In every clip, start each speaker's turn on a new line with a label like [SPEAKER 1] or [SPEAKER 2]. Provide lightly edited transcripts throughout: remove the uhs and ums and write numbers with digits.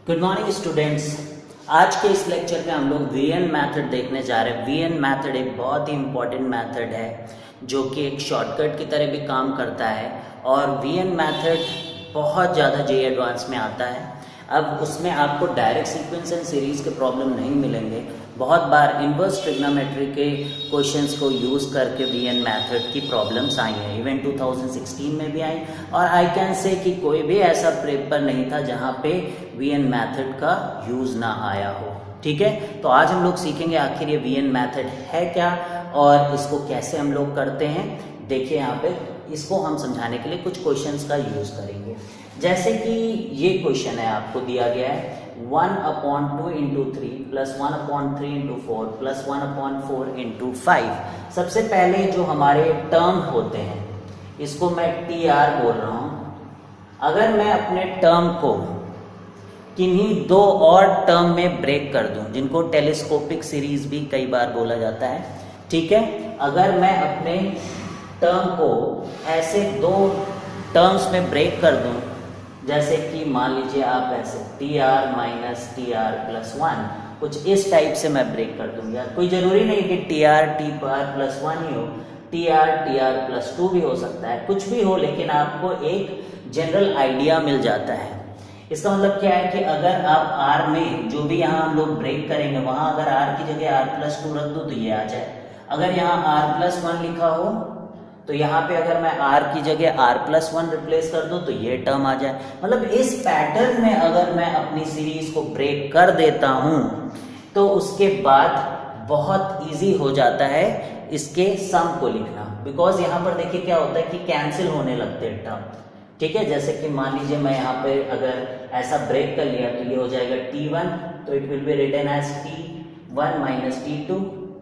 [SPEAKER 1] Good morning students. आज के इस लेक्चर में हम लोग वीएन मेथड देखने जा रहे हैं। वीएन मेथड एक बहुत ही इम्पॉर्टेंट मेथड है जो कि एक शॉर्टकट की तरह भी काम करता है और वीएन मेथड बहुत ज़्यादा जे एडवांस में आता है। अब उसमें आपको डायरेक्ट सीक्वेंस एंड सीरीज़ के प्रॉब्लम नहीं मिलेंगे। बहुत बार इन्वर्स ट्रिग्नोमेट्री के क्वेश्चंस को यूज़ करके वीएन मेथड की प्रॉब्लम्स आई हैं। इवन 2016 में भी आई और आई कैन से कि कोई भी ऐसा पेपर नहीं था जहाँ पे वीएन मेथड का यूज़ ना आया हो। ठीक है, तो आज हम लोग सीखेंगे आखिर ये वीएन मेथड है क्या और इसको कैसे हम लोग करते हैं। देखिए यहाँ पे इसको हम समझाने के लिए कुछ क्वेश्चंस का यूज़ करेंगे। जैसे कि ये क्वेश्चन है, आपको दिया गया है 1/2 into 3 plus 1/3 into 4 plus 1/4 into 5। सबसे पहले जो हमारे टर्म होते हैं इसको मैं टी आर बोल रहा हूँ। अगर मैं अपने टर्म को किन्हीं दो और टर्म में ब्रेक कर दूं, जिनको टेलीस्कोपिक सीरीज भी कई बार बोला जाता है, ठीक है। अगर मैं अपने टर्म को ऐसे दो टर्म्स में ब्रेक कर दूं, जैसे कि मान लीजिए आप ऐसे T R minus T R plus 1, कुछ इस टाइप से मैं ब्रेक कर दूंगा। कोई ज़रूरी नहीं कि टी आर प्लस 1 ही हो, टी आर प्लस 2 भी हो सकता है, कुछ भी हो, लेकिन आपको एक जनरल आइडिया मिल जाता है। इसका मतलब क्या है कि अगर आप R में जो भी यहाँ हम लोग ब्रेक करेंगे वहाँ अगर R की जगह R प्लस 2 रख दूँ तो ये आ जाए। अगर यहाँ R प्लस 1 लिखा हो तो यहाँ पे अगर मैं R की जगह R प्लस 1 रिप्लेस कर दूँ तो ये टर्म आ जाए। मतलब इस पैटर्न में अगर मैं अपनी सीरीज को ब्रेक कर देता हूँ तो उसके बाद बहुत इजी हो जाता है इसके सम को लिखना। बिकॉज यहाँ पर देखिए क्या होता है कि कैंसिल होने लगते हैं टर्म। ठीक है, जैसे कि मान लीजिए मैं यहाँ पे अगर ऐसा ब्रेक कर लिया तो ये हो जाएगा T1, तो it will be written as T1 minus T2,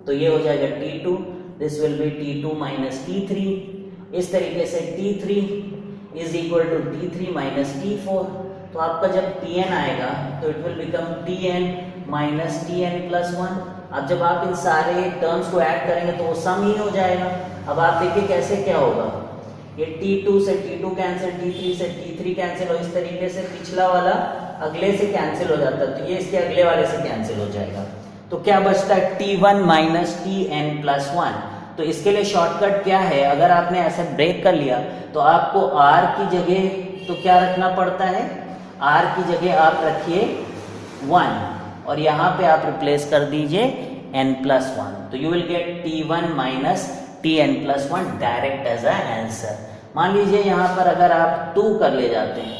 [SPEAKER 1] तो ये हो जाएगा T2, this will B T2 minus T3। इस तरीके से T3 is equal to T3 minus T4। तो आपका जब Tn आएगा तो it will become Tn minus Tn plus 1। अब जब आप इन सारे टर्म्स को ऐड करेंगे तो वो सम ही हो जाएगा। अब आप देखिए कैसे क्या होगा, ये T2 से T2 कैंसिल, T3 से T3 कैंसिल, और इस तरीके से पिछला वाला अगले से कैंसिल हो जाता है, तो ये इसके अगले वाले से कैंसिल हो जाएगा। तो क्या बचता है T1 माइनस Tn प्लस 1। तो इसके लिए शॉर्टकट क्या है, अगर आपने ऐसे ब्रेक कर लिया तो आपको R की जगह तो क्या रखना पड़ता है, R की जगह आप रखिए 1 और यहाँ पे आप रिप्लेस कर दीजिए n प्लस 1। तो you will get T1 minus Tn plus 1 direct as a answer. मान लीजिए यहाँ पर अगर आप 2 कर ले जाते हैं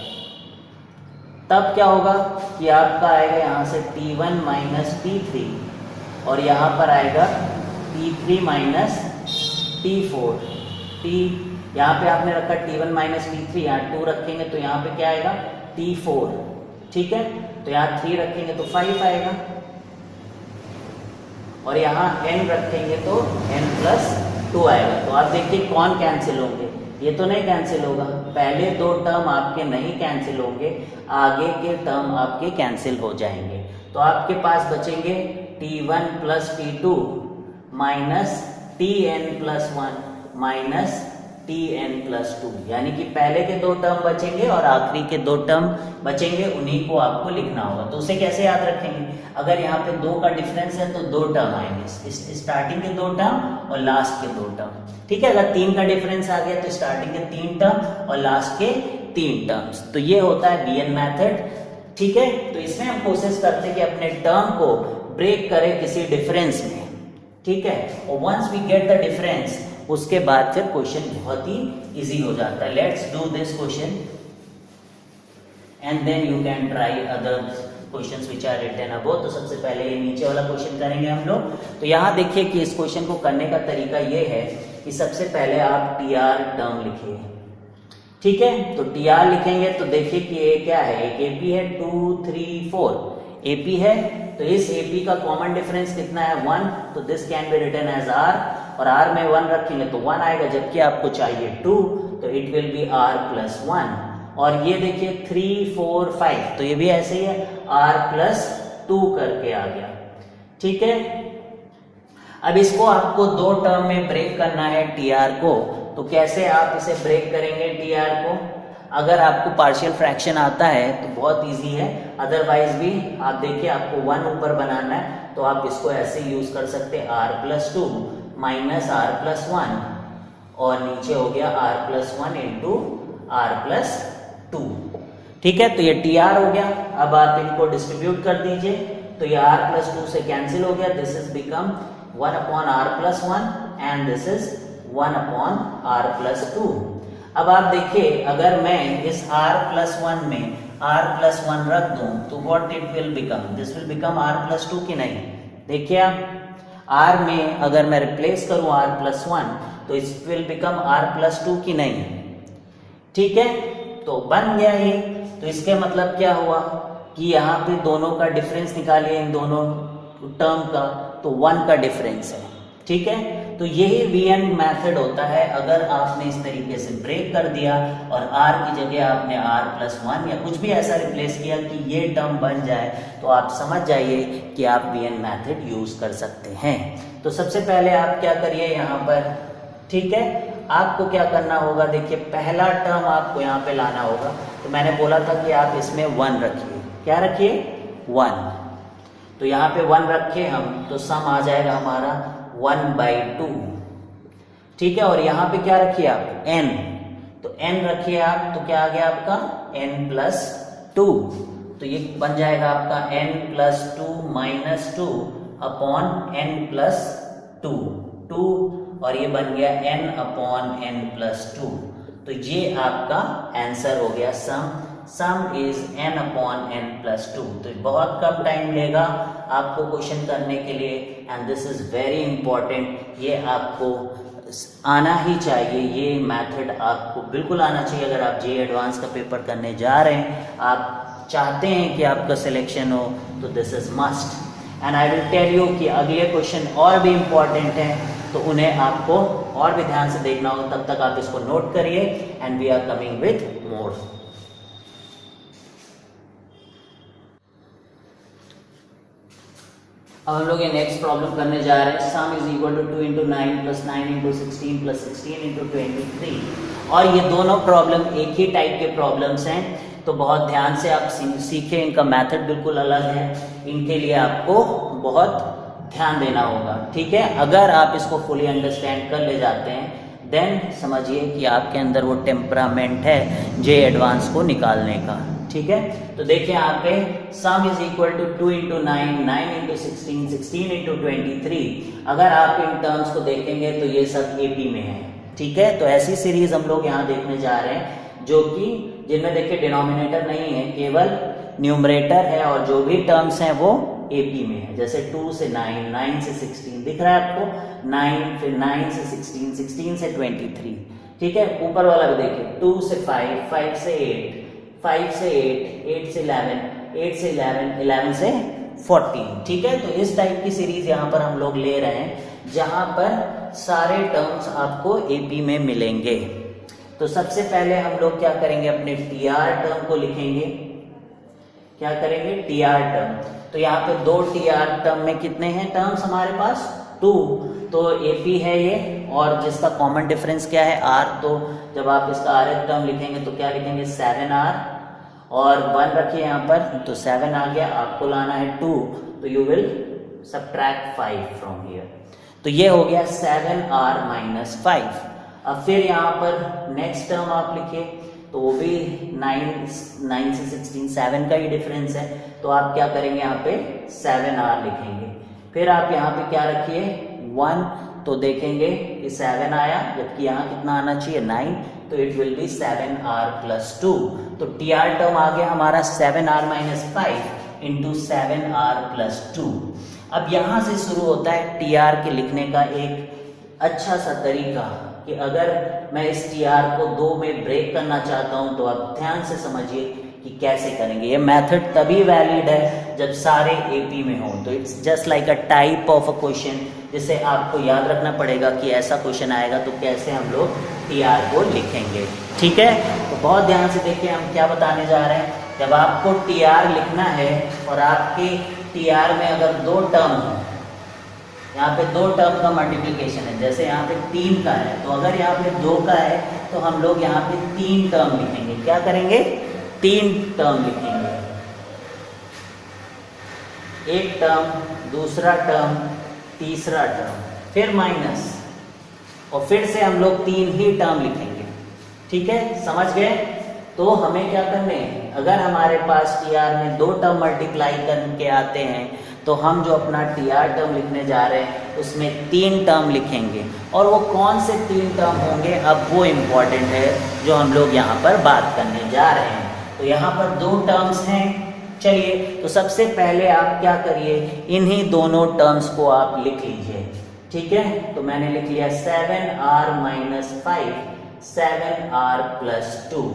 [SPEAKER 1] तब क्या होगा कि आपका आएगा यहाँ से T1 माइनस T3 और यहाँ पर आएगा T3 माइनस T4। यहाँ पे आपने रखा T1 माइनस T3, यहाँ 2 रखेंगे तो यहाँ पे क्या आएगा T4। ठीक है, तो यहाँ 3 रखेंगे तो 5 आएगा और यहाँ n रखेंगे तो n प्लस 2 आएगा। तो आप देखिए कौन कैंसिल होंगे, ये तो नहीं कैंसिल होगा। पहले दो टर्म आपके नहीं कैंसिल होंगे, आगे के टर्म आपके कैंसिल हो जाएंगे। तो आपके पास बचेंगे T1 plus T2 minus Tn plus 1 minus Tn plus 2, यानी कि पहले के दो टर्म बचेंगे और आखिरी के दो टर्म बचेंगे, उन्हीं को आपको लिखना होगा। तो उसे कैसे याद रखेंगे, अगर यहाँ पे 2 का डिफरेंस है तो 2 टर्म आएंगे, स्टार्टिंग के 2 टर्म और लास्ट के 2 टर्म। ठीक है, अगर 3 का डिफरेंस आ गया तो स्टार्टिंग के 3 टर्म और लास्ट के 3 टर्म्स। तो ये होता है वीएन मेथड। ठीक है, तो इसमें हम कोशिश करते हैं कि अपने टर्म को ब्रेक करें किसी डिफरेंस में। ठीक है, और once we get the difference उसके बाद फिर क्वेश्चन बहुत ही इजी हो जाता है। Let's do this question and then you can try other questions which are written above. तो सबसे पहले ये नीचे वाला क्वेश्चन करेंगे हम लोग। तो यहाँ देखिए कि इस क्वेश्चन को करने का तरीका ये है कि सबसे पहले आप टी आर टर्म लिखिए। ठीक है, तो टी आर लिखेंगे तो देखिए कि ये क्या है, एक एपी है, 2 3 4 एपी है। तो इस एपी का कॉमन डिफरेंस कितना है 1, तो this can be written as R और R में 1 रखेंगे तो 1 आएगा, जबकि आपको चाहिए 2 तो it will B R plus 1। और ये देखिए 3 4 5 तो ये भी ऐसे ही है, R प्लस 2 करके आ गया। ठीक है, अब इसको आपको 2 टर्म में ब्रेक करना है टी आर को। तो कैसे आप इसे ब्रेक करेंगे टी आर को, अगर आपको पार्शियल फ्रैक्शन आता है तो बहुत इजी है, अदरवाइज भी आप देखिए आपको 1 ऊपर बनाना है तो आप इसको ऐसे यूज कर सकते हैं r+2 माइनस r+1 और नीचे हो गया r+1 इंटू r+2। ठीक है, तो ये tr हो गया। अब आप इनको डिस्ट्रीब्यूट कर दीजिए तो ये r+2 से कैंसिल हो गया, this is become 1/r+1 and this is 1/r+2। अब आप देखिए अगर मैं इस r+1 में r+1 रख दूं तो what it will become, this will become r+2 की नहीं। देखिए आप r में अगर मैं रिप्लेस करूं r+1 तो इट विल बिकम r+2 की नहीं। ठीक है, तो बन गया ये। तो इसके मतलब क्या हुआ कि यहाँ पे दोनों का डिफरेंस निकालिए, इन दोनों टर्म का, तो 1 का डिफरेंस है। ठीक है, तो यही VN मेथड होता है। अगर आपने इस तरीके से ब्रेक कर दिया और r की जगह आपने r+1 या कुछ भी ऐसा रिप्लेस किया कि ये टर्म बन जाए तो आप समझ जाइए कि आप VN मेथड यूज कर सकते हैं। तो सबसे पहले आप क्या करिए यहाँ पर, ठीक है, आपको क्या करना होगा, देखिए पहला टर्म आपको यहाँ पे लाना होगा। तो मैंने बोला था कि आप इसमें 1 रखिए, क्या रखिए 1। तो यहाँ पे 1 रखे हम तो सम आ जाएगा हमारा 1/2। ठीक है, और यहाँ पे क्या रखिए आप n, तो n रखिए आप तो क्या आ गया आपका n+2। तो ये बन जाएगा आपका n+2 - 2 अपॉन n+2 2 और ये बन गया n/n+2। तो ये आपका आंसर हो गया सम इज n/n+2। तो बहुत कम टाइम लेगा आपको क्वेश्चन करने के लिए and this is very important. ये आपको आना ही चाहिए, ये मेथड आपको बिल्कुल आना चाहिए। अगर आप जे एडवांस का पेपर करने जा रहे हैं, आप चाहते हैं कि आपका सिलेक्शन हो, तो this is must. And I will tell you कि अगले क्वेश्चन और भी इंपॉर्टेंट हैं तो उन्हें आपको और भी ध्यान से देखना होगा। तब तक आप इसको नोट करिए and we are coming with more. अब हम लोग ये नेक्स्ट प्रॉब्लम करने जा रहे हैं। Sum is equal to 2 × 9 + 9 × 16 + 16 × 23। और ये दोनों प्रॉब्लम एक ही टाइप के प्रॉब्लम्स हैं, तो बहुत ध्यान से आप सीखें। इनका मेथड बिल्कुल अलग है, इनके लिए आपको बहुत ध्यान देना होगा। ठीक है, अगर आप इसको फुली अंडरस्टैंड कर ले जाते हैं देन समझिए कि आपके अंदर वो टेम्परामेंट है जे एडवांस को निकालने का। ठीक है, तो देखिए यहाँ पे सम इज इक्वल टू 2 × 9 9 × 16 16 × 23। अगर आप इन टर्म्स को देखेंगे तो ये सब AP में है। ठीक है, तो ऐसी सीरीज हम लोग यहाँ देखने जा रहे हैं जो कि जिनमें देखिए डिनोमिनेटर नहीं है, केवल न्यूमरेटर है और जो भी टर्म्स हैं वो AP में है। जैसे 2 से 9 9 से 16 दिख रहा है आपको, 9 फिर 9 से 16 16 से 23। ठीक है, ऊपर वाला भी देखिए 2 से 5 5 से 8 5 से 8 8 से 11 8 से 11 11 से 14। ठीक है, तो इस टाइप की सीरीज यहाँ पर हम लोग ले रहे हैं जहां पर सारे टर्म्स आपको AP में मिलेंगे। तो सबसे पहले हम लोग क्या करेंगे, अपने TR टर्म को लिखेंगे। क्या करेंगे, TR टर्म। तो यहाँ पे 2 TR टर्म में कितने हैं टर्म्स हमारे पास 2, तो AP है ये, और जिसका कॉमन डिफरेंस क्या है R। तो जब आप इसका RF टर्म लिखेंगे तो क्या लिखेंगे 7R और 1 रखिए यहाँ पर, तो 7 आ गया। आपको लाना है 2, तो you will subtract 5 from here. तो ये हो गया 7R - 5। अब फिर यहाँ पर नेक्स्ट टर्म आप लिखिए, तो वो भी 9 से 16 7 का ही डिफरेंस है। तो आप क्या करेंगे, यहाँ पे 7R लिखेंगे। फिर आप यहाँ पे क्या रखिए 1, तो देखेंगे कि 7 आया, जबकि यहाँ कितना आना चाहिए 9, तो इट विल बी 7R+2। तो TR टर्म आ गया हमारा 7R - 5 इंटू 7R+2। अब यहाँ से शुरू होता है TR के लिखने का एक अच्छा सा तरीका कि अगर मैं इस TR को 2 में ब्रेक करना चाहता हूं तो आप ध्यान से समझिए कि कैसे करेंगे। ये मेथड तभी वैलिड है जब सारे AP में हों। तो it's just like a type of a question जिसे आपको याद रखना पड़ेगा कि ऐसा क्वेश्चन आएगा तो कैसे हम लोग TR को लिखेंगे। ठीक है, तो बहुत ध्यान से देखिए हम क्या बताने जा रहे हैं। जब आपको TR लिखना है और आपके TR में अगर 2 टर्म हो, यहाँ पे 2 टर्म का मल्टीप्लिकेशन है, जैसे यहाँ पे 3 का है, तो अगर यहाँ पे 2 का है तो हम लोग यहाँ पे 3 टर्म लिखेंगे। क्या करेंगे? 3 टर्म लिखेंगे, एक टर्म, दूसरा टर्म, तीसरा टर्म, फिर माइनस, और फिर से हम लोग 3 ही टर्म लिखेंगे। ठीक है, समझ गए? तो हमें क्या करने हैं, अगर हमारे पास टीआर में 2 टर्म मल्टीप्लाई करके आते हैं तो हम जो अपना टीआर टर्म लिखने जा रहे हैं उसमें 3 टर्म लिखेंगे, और वो कौन से 3 टर्म होंगे अब वो इम्पॉर्टेंट है जो हम लोग यहाँ पर बात करने जा रहे हैं। तो यहाँ पर 2 टर्म्स हैं। चलिए, तो सबसे पहले आप क्या करिए, इन्हीं दोनों टर्म्स को आप लिख लीजिए। ठीक है, तो मैंने लिख लिया 7r माइनस 5 7r प्लस 2।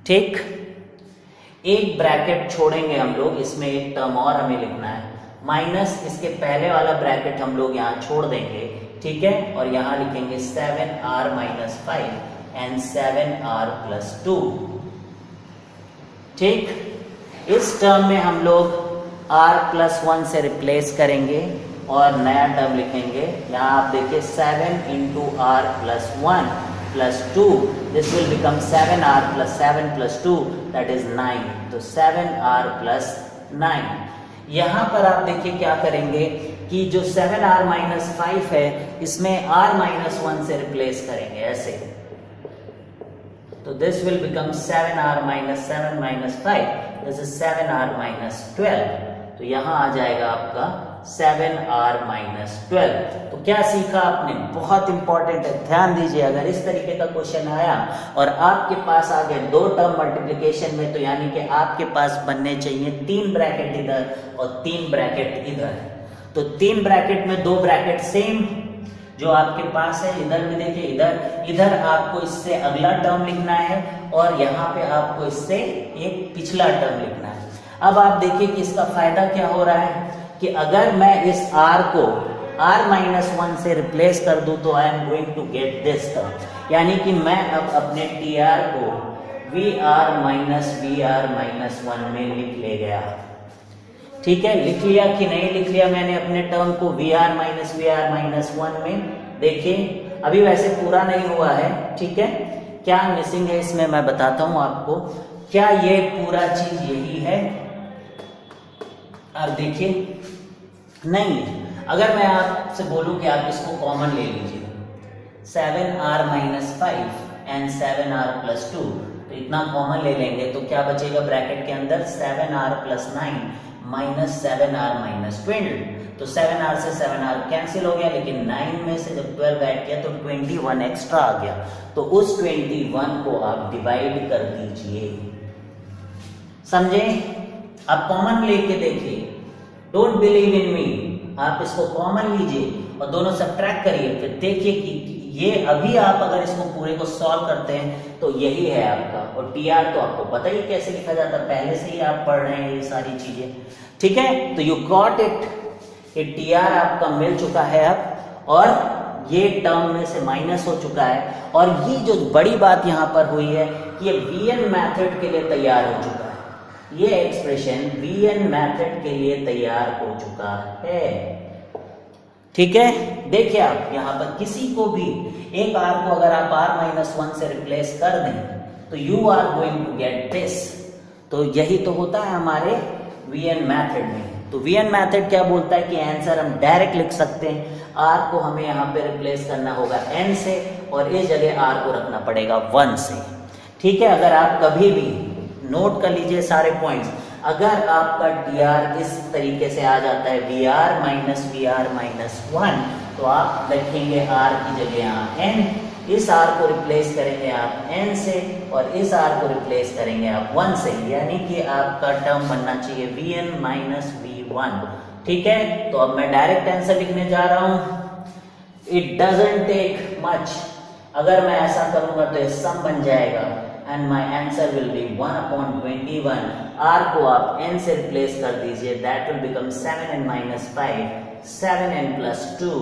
[SPEAKER 1] ठीक, एक ब्रैकेट छोड़ेंगे हम लोग, इसमें एक टर्म और हमें लिखना है, माइनस इसके पहले वाला ब्रैकेट हम लोग यहाँ छोड़ देंगे। ठीक है, और यहाँ लिखेंगे 7r minus 5 and 7r plus 2। ठीक, इस टर्म में हम लोग r प्लस 1 से रिप्लेस करेंगे और नया टर्म लिखेंगे। यहाँ आप देखिए 7 into r plus 1 plus 2, this will become 7r plus 7 plus 2 that is 9, तो 7r प्लस 9। यहाँ पर आप देखिए क्या करेंगे कि जो 7r माइनस 5 है इसमें r माइनस 1 से रिप्लेस करेंगे ऐसे, तो this will become 7r minus 7 minus 5, this is 7r minus 12, तो यहाँ आ जाएगा आपका 7r माइनस 12। तो क्या सीखा आपने? बहुत इंपॉर्टेंट है, ध्यान दीजिए। अगर इस तरीके का क्वेश्चन आया और आपके पास आ गए 2 टर्म मल्टीप्लिकेशन में, तो यानी कि आपके पास बनने चाहिए 3 ब्रैकेट इधर और 3 ब्रैकेट इधर। तो 3 ब्रैकेट में 2 ब्रैकेट सेम जो आपके पास है, इधर भी देखिए, इधर आपको इससे अगला टर्म लिखना है और यहाँ पे आपको इससे एक पिछला टर्म लिखना है। अब आप देखिए कि इसका फायदा क्या हो रहा है कि अगर मैं इस r को r माइनस 1 से रिप्लेस कर दूं तो I am going to get this term, यानी कि मैं अब अपने tr को vr माइनस 1 में लिख ले गया। ठीक है, लिख लिया कि नहीं लिख लिया मैंने अपने टर्म को vr माइनस 1 में? देखिए अभी वैसे पूरा नहीं हुआ है। ठीक है, क्या मिसिंग है इसमें मैं बताता हूं आपको। क्या ये पूरा चीज यही है? आप देखिए, नहीं। अगर मैं आपसे बोलूं कि आप इसको कॉमन ले लीजिए, 7r minus 5 and 7r plus 2, तो इतना कॉमन ले लेंगे तो क्या बचेगा ब्रैकेट के अंदर? 7r plus 9 minus 7r minus 12, तो 7r से 7r कैंसिल हो गया, लेकिन 9 में से जब 12 ऐड किया तो 21 एक्स्ट्रा आ गया, तो उस 21 को आप डिवाइड कर दीजिए। समझे? आप कॉमन लेके देखिए, डोंट बिलीव इन मी, आप इसको कॉमन लीजिए और दोनों सब्ट्रैक्ट करिए, फिर देखिए कि ये अभी आप अगर इसको पूरे को सॉल्व करते हैं तो यही है आपका। और टीआर तो आपको पता ही कैसे लिखा जाता है, पहले से ही आप पढ़ रहे हैं ये सारी चीजें। ठीक है, तो यू गॉट इट कि टीआर आपका मिल चुका है अब, और ये टर्म में से माइनस हो चुका है। और ये जो बड़ी बात यहाँ पर हुई है कि ये वीएन मेथड के लिए तैयार हो चुका है, ये एक्सप्रेशन वीएन मेथड के लिए तैयार हो चुका है। ठीक है, देखिए आप यहाँ पर किसी को भी एक r को अगर आप r माइनस 1 से रिप्लेस कर दें तो you are going to get this। तो यही तो होता है हमारे वीएन मेथड में। तो वीएन मेथड क्या बोलता है कि आंसर हम डायरेक्ट लिख सकते हैं, r को हमें यहाँ पे रिप्लेस करना होगा n से और इस जगह r को रखना पड़ेगा 1 से। ठीक है, अगर आप कभी भी नोट कर लीजिए सारे पॉइंट्स, अगर आपका dr इस तरीके से आ जाता है vr माइनस 1, तो आप लिखेंगे r की जगह यहाँ n, इस r को रिप्लेस करेंगे आप n से और इस r को रिप्लेस करेंगे आप 1 से, यानी कि आपका टर्म बनना चाहिए vn माइनस v1। ठीक है, तो अब मैं डायरेक्ट आंसर लिखने जा रहा हूँ। इट डजंट टेक मच, अगर मैं ऐसा करूंगा तो ये सम बन जाएगा and my answer will be 1/21। r को आप n से रिप्लेस कर दीजिए, that will become 7n minus 5, 7n plus 2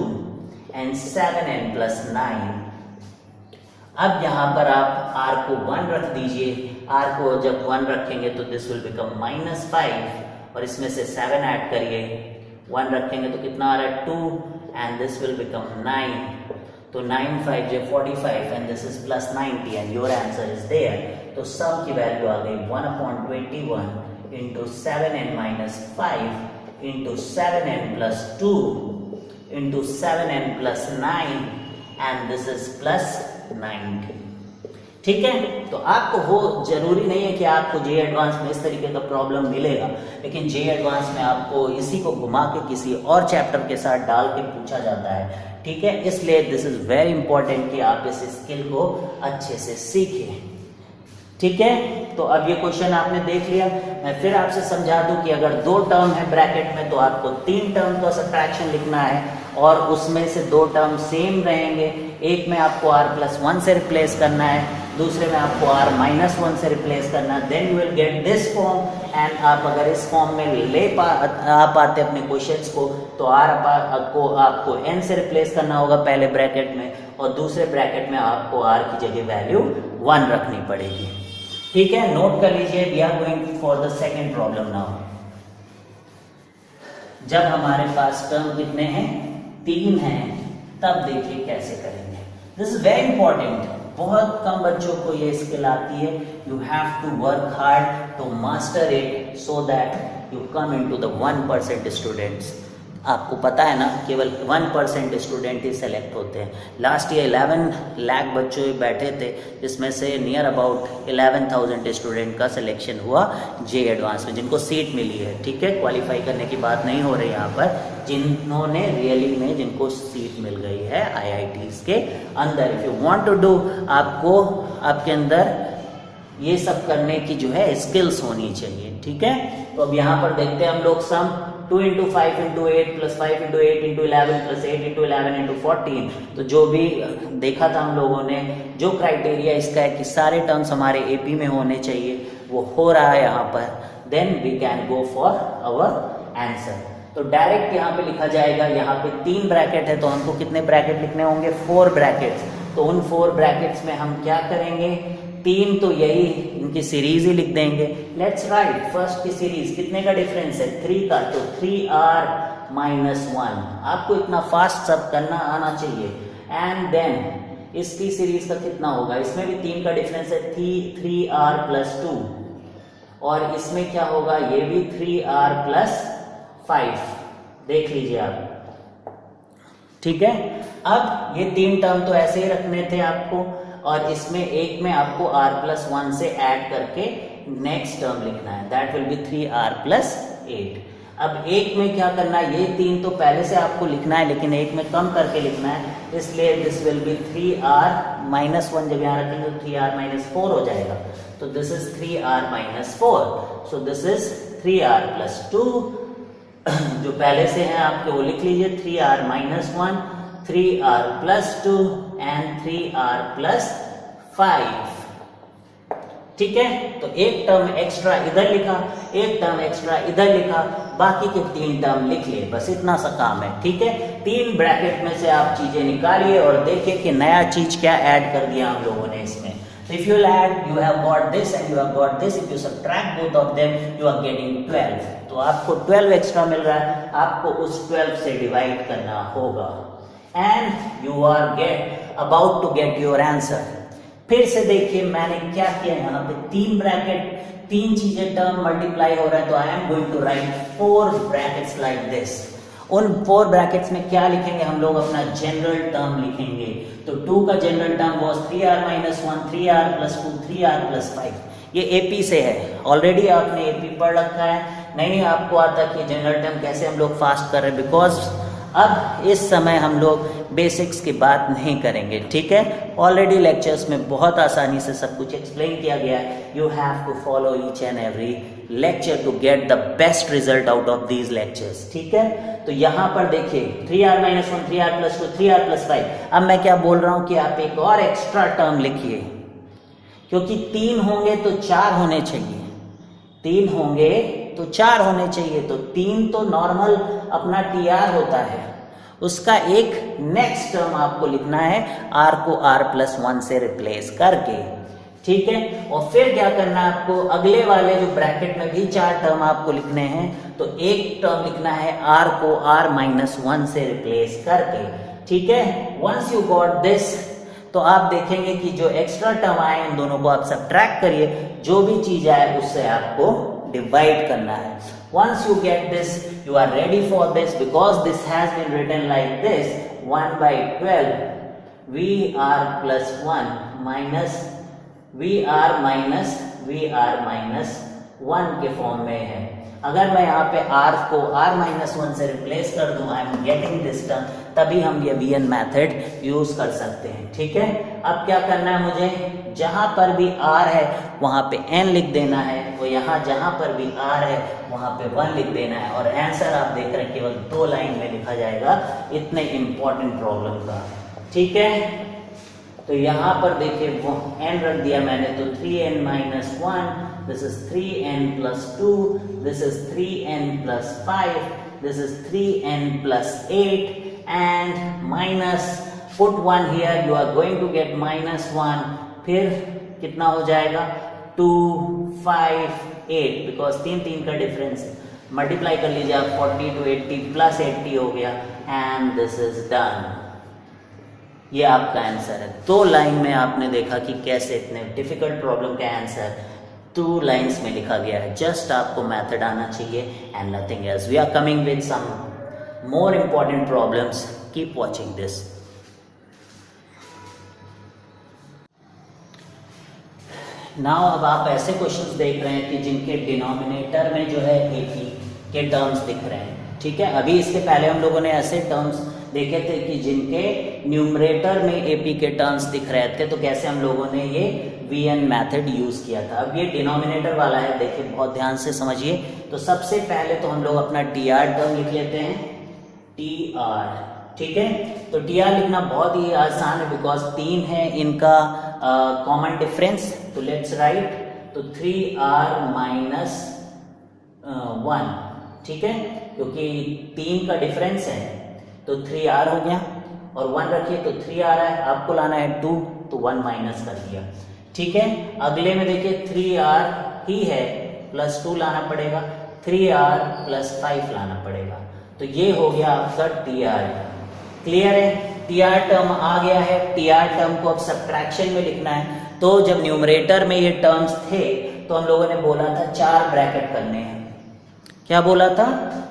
[SPEAKER 1] and 7n plus 9। अब यहाँ पर आप r को 1 रख दीजिए, r को जब 1 रखेंगे तो this will become -5 और इसमें से 7 ऐड करिए 1 रखेंगे तो कितना आ रहा है 2 एंड दिस विल बिकम 9. तो 9 5 जे 45 and this is plus 90 and your answer is there. तो सम की वैल्यू आ गई 1/21 into 7n minus 5 into 7n plus 2 into 7n plus 9 and this is plus 90. ठीक है, तो आपको वो जरूरी नहीं है कि आपको जे एडवांस में इस तरीके का प्रॉब्लम मिलेगा, लेकिन जे एडवांस में आपको इसी को घुमा के किसी और चैप्टर के साथ डाल के पूछा जाता है. ठीक है, इसलिए दिस इज वेरी इंपॉर्टेंट कि आप इस स्किल को अच्छे से सीखें. ठीक है, तो अब ये क्वेश्चन आपने देख लिया. मैं फिर आपसे समझा दूं कि अगर 2 टर्म है ब्रैकेट में तो आपको 3 टर्म का सब्ट्रैक्शन लिखना है और उसमें से 2 टर्म सेम रहेंगे. एक में आपको r+1 से रिप्लेस करना है, दूसरे में आपको r-1 से रिप्लेस करना है. Then you will get this form. And आप अगर इस फॉर्म में आ पाते अपने क्वेश्चंस को तो आपको n से रिप्लेस करना होगा पहले ब्रैकेट में, और दूसरे ब्रैकेट में आपको r की जगह वैल्यू 1 रखनी पड़ेगी. ठीक है, नोट कर लीजिए. We are going for the second problem now. जब हमारे पास टर्म कितने हैं 3 हैं, तब देखिए कैसे करेंगे. This is very important. बहुत कम बच्चों को ये स्किल आती है. You have to work hard to master it so that you come into the 1% students. आपको पता है ना, केवल 1% स्टूडेंट ही सेलेक्ट होते हैं. लास्ट ईयर 11 लाख बच्चों बैठे थे, जिसमें से नियर अबाउट 11,000 स्टूडेंट का सिलेक्शन हुआ जे एडवांस में, जिनको सीट मिली है. ठीक है, क्वालिफाई करने की बात नहीं हो रही यहाँ पर, जिन्होंने रियली में जिनको सीट मिल गई है IITs के अंदर. If you want to do, आपको आपके अंदर ये सब करने की जो है स्किल्स होनी चाहिए. ठीक है, तो अब यहाँ पर देखते हैं हम लोग सम 2 into 5 into 8 plus 5 into 8 into 11 plus 8 into 11 into 14. तो जो भी देखा था हम लोगों ने, जो क्राइटेरिया इसका है कि सारे टर्म्स हमारे AP में होने चाहिए, वो हो रहा है यहाँ पर. Then we can go for our answer. तो डायरेक्ट यहाँ पे लिखा जाएगा. यहाँ पे 3 ब्रैकेट है तो हमको कितने ब्रैकेट लिखने होंगे 4 ब्रैकेट्स. तो उन 4 ब्रैकेट्स में हम क्या करेंगे, 3 तो यही इनकी सीरीज ही लिख देंगे. लेट्स राइट फर्स्ट की सीरीज. कितने का डिफरेंस है 3 का, तो 3r-1. आपको इतना फास्ट सब करना आना चाहिए. एंड देन इसकी सीरीज का कितना होगा, इसमें भी 3 का डिफरेंस है 3r+2, और इसमें क्या होगा, ये भी 3r+5. देख लीजिए आप. ठीक है, अब ये 3 टर्म तो ऐसे ही रखने थे आपको, और इसमें एक में आपको r+1 से ऐड करके नेक्स्ट टर्म लिखना है. That will be 3r+8. अब एक में क्या करना है, ये 3 तो पहले से आपको लिखना है, लेकिन एक में कम करके लिखना है. इसलिए दिस विल बी 3r-1. जब यहाँ रखेंगे तो 3r-4 हो जाएगा. तो this is 3r-4. So this is 3r+2. जो पहले से है आपके वो लिख लीजिए. 3r-1, 3r+2 and 3r+5. ठीक है, तो एक टर्म एक्स्ट्रा इधर लिखा, एक टर्म एक्स्ट्रा इधर लिखा, बाकी के 3 टर्म लिख लिए. बस इतना सा काम है. ठीक है, 3 ब्रैकेट में से आप चीजें निकालिए और देखिए कि नया चीज क्या ऐड कर दिया हम लोगों ने इसमें. So if you add, you have got this and you have got this. If you subtract both of them, you are getting 12. तो आपको 12 एक्स्ट्रा मिल रहा है, आपको उस 12 से डिवाइड करना होगा. And you are about to get your answer. फिर से देखिए मैंने क्या किया, यहाँ पे 3 ब्रैकेट, 3 चीजें टर्म मल्टीप्लाई हो रहा है, तो I am going to write 4 brackets like this. उन 4 ब्रैकेट्स में क्या लिखेंगे हम लोग, अपना जनरल टर्म लिखेंगे. तो 2 का general term was 3r-1, 3r+2, 3r+5. ये AP से है, ऑलरेडी आपने AP पढ़ रखा है. नहीं आपको आता कि जनरल टर्म कैसे हम लोग फास्ट कर रहे हैं, बिकॉज अब इस समय हम लोग बेसिक्स की बात नहीं करेंगे. ठीक है, ऑलरेडी लेक्चर्स में बहुत आसानी से सब कुछ एक्सप्लेन किया गया है. You have to follow each and every lecture to get the best result out of these lectures. ठीक है, तो यहाँ पर देखिए 3r-1, 3r+2, 3r+5. अब मैं क्या बोल रहा हूँ कि आप एक और एक्स्ट्रा टर्म लिखिए, क्योंकि 3 होंगे तो 4 होने चाहिए. 3 होंगे तो 4 होने चाहिए. तो 3 तो नॉर्मल अपना TR होता है, उसका एक नेक्स्ट टर्म आपको लिखना है r को r+1 से रिप्लेस करके. ठीक है। और फिर क्या करना है आपको, अगले वाले जो ब्रैकेट में भी 4 टर्म आपको लिखने हैं, तो एक टर्म लिखना है r को r-1 से रिप्लेस करके, ठीक है। वंस यू गॉट दिस, तो आप देखेंगे कि जो एक्स्ट्रा टर्म आए उन दोनों को आप सब्ट्रैक्ट करिए, जो भी चीज आए उससे आपको डिवाइड करना है। Once you get this, you are ready for this, because this has been written like this, 1/12 VR plus 1 minus VR minus 1 के फॉर्म में है। अगर मैं यहाँ पे r को r-1 से रिप्लेस कर दूं, I am getting this term, तभी हम ये VN मेथड यूज कर सकते हैं, ठीक है। अब क्या करना है मुझे, जहां पर भी r है वहां पे n लिख देना है, और यहाँ जहां पर भी r है वहां पे 1 लिख देना है, और आंसर आप देख रहे हैं केवल 2 लाइन में लिखा जाएगा, इतने इंपॉर्टेंट प्रॉब्लम का, ठीक है। तो यहाँ पर देखिए वो n रख दिया मैंने, तो 3n minus 1, this is 3n plus 2, this is 3n plus 5, this is 3n plus 8, and minus, put 1 here, you are going to get -1, फिर कितना हो जाएगा 2, 5, 8, बिकॉज 3 का डिफरेंस है, मल्टीप्लाई कर लीजिए आप, 40 to 80 प्लस 80 हो गया, एंड दिस इज डन। ये आपका आंसर है। 2 लाइन में आपने देखा कि कैसे इतने डिफिकल्ट प्रॉब्लम का आंसर 2 लाइन्स में लिखा गया है। जस्ट आपको मेथड आना चाहिए and nothing else. We are coming with some more important problems, keep watching this. Now अब आप ऐसे क्वेश्चंस देख रहे हैं कि जिनके डिनोमिनेटर में जो है एपी के टर्म्स दिख रहे हैं, ठीक है। अभी इसके पहले हम लोगों ने ऐसे टर्म्स देखे थे कि जिनके न्यूमरेटर में एपी के टर्म्स दिख रहे थे, तो कैसे हम लोगों ने ये VN मेथड यूज किया था। अब ये डिनोमिनेटर वाला है, देखिए बहुत ध्यान से समझिए। तो सबसे पहले तो हम लोग अपना TR टर्म लिख लेते हैं, TR, ठीक है। तो TR लिखना बहुत ही आसान है, बिकॉज 3 है इनका कॉमन डिफरेंस, तो लेट्स राइट, तो 3R minus 1, ठीक है, क्योंकि 3 का डिफरेंस है, तो 3R हो गया, और 1 रखिए तो 3 आ रहा है, आपको लाना है 2, तो 1 माइनस कर दिया, ठीक है। अगले में देखिए 3R ही है, प्लस 2 लाना पड़ेगा, 3R प्लस 5 लाना पड़ेगा, तो ये हो गया आपका TR। क्लियर है, TR टर्म आ गया है। TR टर्म को अब सब्ट्रैक्शन में लिखना है, तो जब न्यूमरेटर में ये टर्म्स थे तो हम लोगों ने बोला था 4 ब्रैकेट करने हैं। क्या बोला था,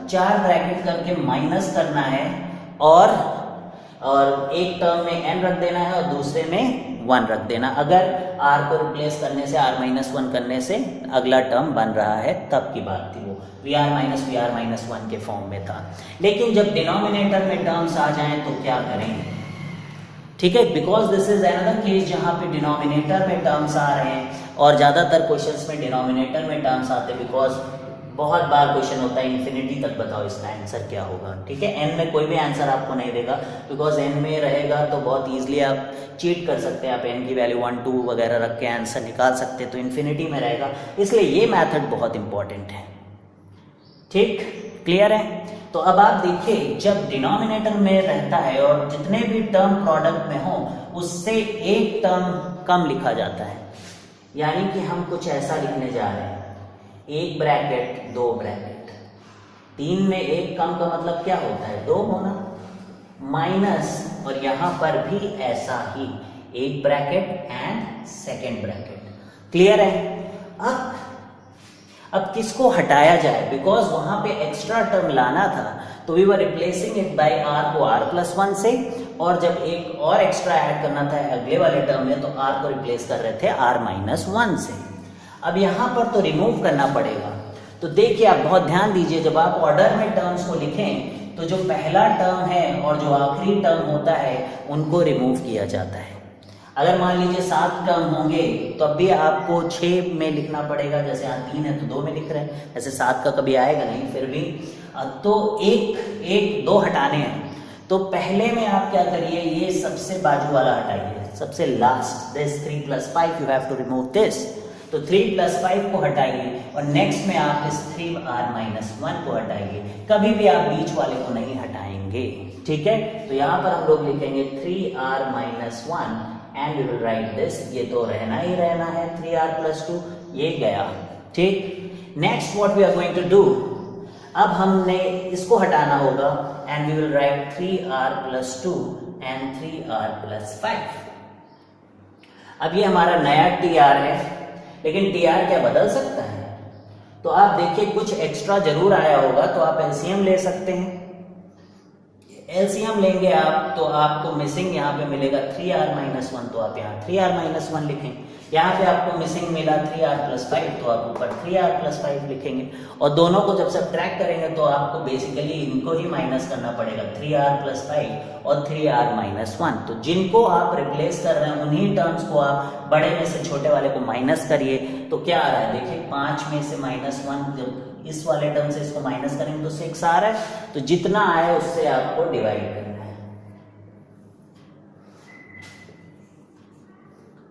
[SPEAKER 1] 4 ब्रैकेट करके माइनस करना है, और एक टर्म में n रख देना है और दूसरे में 1 रख देना। अगर r को रिप्लेस करने से, r-1 करने से अगला टर्म बन रहा है, तब की बात थी, वो VR-1 के फॉर्म में था। लेकिन जब डिनोमिनेटर में टर्म्स आ जाएं तो क्या करेंगे, ठीक है, because this is another case जहां पे डिनोमिनेटर में टर्म्स आ रहे हैं, और ज्यादातर क्वेश्चंस में डिनोमिनेटर में टर्म्स आते हैं, बिकॉज बहुत बार क्वेश्चन होता है इन्फिनिटी तक बताओ इसका आंसर क्या होगा, ठीक है। n में कोई भी आंसर आपको नहीं देगा, बिकॉज n में रहेगा तो बहुत ईजिली आप चीट कर सकते हैं, आप n की वैल्यू 1, 2 वगैरह रख के आंसर निकाल सकते हैं, तो इन्फिनिटी में रहेगा, इसलिए ये मेथड बहुत इंपॉर्टेंट है, ठीक, क्लियर है। तो अब आप देखिए, जब डिनोमिनेटर में रहता है और जितने भी टर्म प्रोडक्ट में हो उससे एक टर्म कम लिखा जाता है, यानी कि हम कुछ ऐसा लिखने जा रहे हैं, 1 ब्रैकेट 2 ब्रैकेट, 3 में 1 कम का मतलब क्या होता है, 2 होना, माइनस, और यहां पर भी ऐसा ही 1 bracket and second bracket. Clear है। अब किसको हटाया जाए, बिकॉज वहां पे एक्स्ट्रा टर्म लाना था, तो we were replacing it by r को r+1 से, और जब एक और एक्स्ट्रा ऐड करना था अगले वाले टर्म में, तो r को रिप्लेस कर रहे थे r-1 से। अब यहां पर तो रिमूव करना पड़ेगा, तो देखिए आप बहुत ध्यान दीजिए, जब आप ऑर्डर में टर्म्स को लिखें तो जो पहला टर्म है और जो आखिरी टर्म होता है उनको रिमूव किया जाता है। अगर मान लीजिए 7 टर्म होंगे तो अब भी आपको 6 में लिखना पड़ेगा, जैसे यहाँ 3 है तो 2 में लिख रहे हैं, ऐसे 7 का कभी आएगा नहीं, फिर भी तो 2 हटाने हैं, तो पहले में आप क्या करिए, ये सबसे बाजू वाला हटाइए, सबसे last, this 3 + 5 you have to remove this, तो 3 + 5 को हटाइए, और नेक्स्ट में आप इस 3r-1 को हटाइए, कभी भी आप बीच वाले को नहीं हटाएंगे, ठीक है। तो यहाँ पर हम लोग लिखेंगे 3r-1 and we will write this, ये तो रहना ही रहना है 3r+2, ये गया। ठीक, next what we are going to do, अब हमने इसको हटाना होगा and we will write 3r+2 and 3r+5। अब ये हमारा नया tr है, लेकिन tr क्या बदल सकता है? तो आप देखिए कुछ एक्स्ट्रा जरूर आया होगा, तो आप एलसीएम ले सकते हैं। एलसीएम लेंगे आप तो आपको मिसिंग यहाँ पे मिलेगा 3r-1, तो आप यहाँ 3r-1 लिखें। यहाँ पे आपको मिसिंग मिला 3r+5, तो आप ऊपर 3r+5 लिखेंगे। और दोनों को जब सब्ट्रैक्ट करेंगे तो आपको बेसिकली इनको ही माइनस करना पड़ेगा, 3r+5 और 3r-1। तो जिनको आप रिप्लेस कर रहे हैं उन्हीं टर्म्स को आप बड़े में से छोटे वाले को माइनस करिए। तो क्या आ रहा है देखिए, 5 में से -1, जब इस वाले टर्म से इसको माइनस करेंगे तो 6 आ रहा है। तो जितना आए उससे आपको डिवाइड करना है।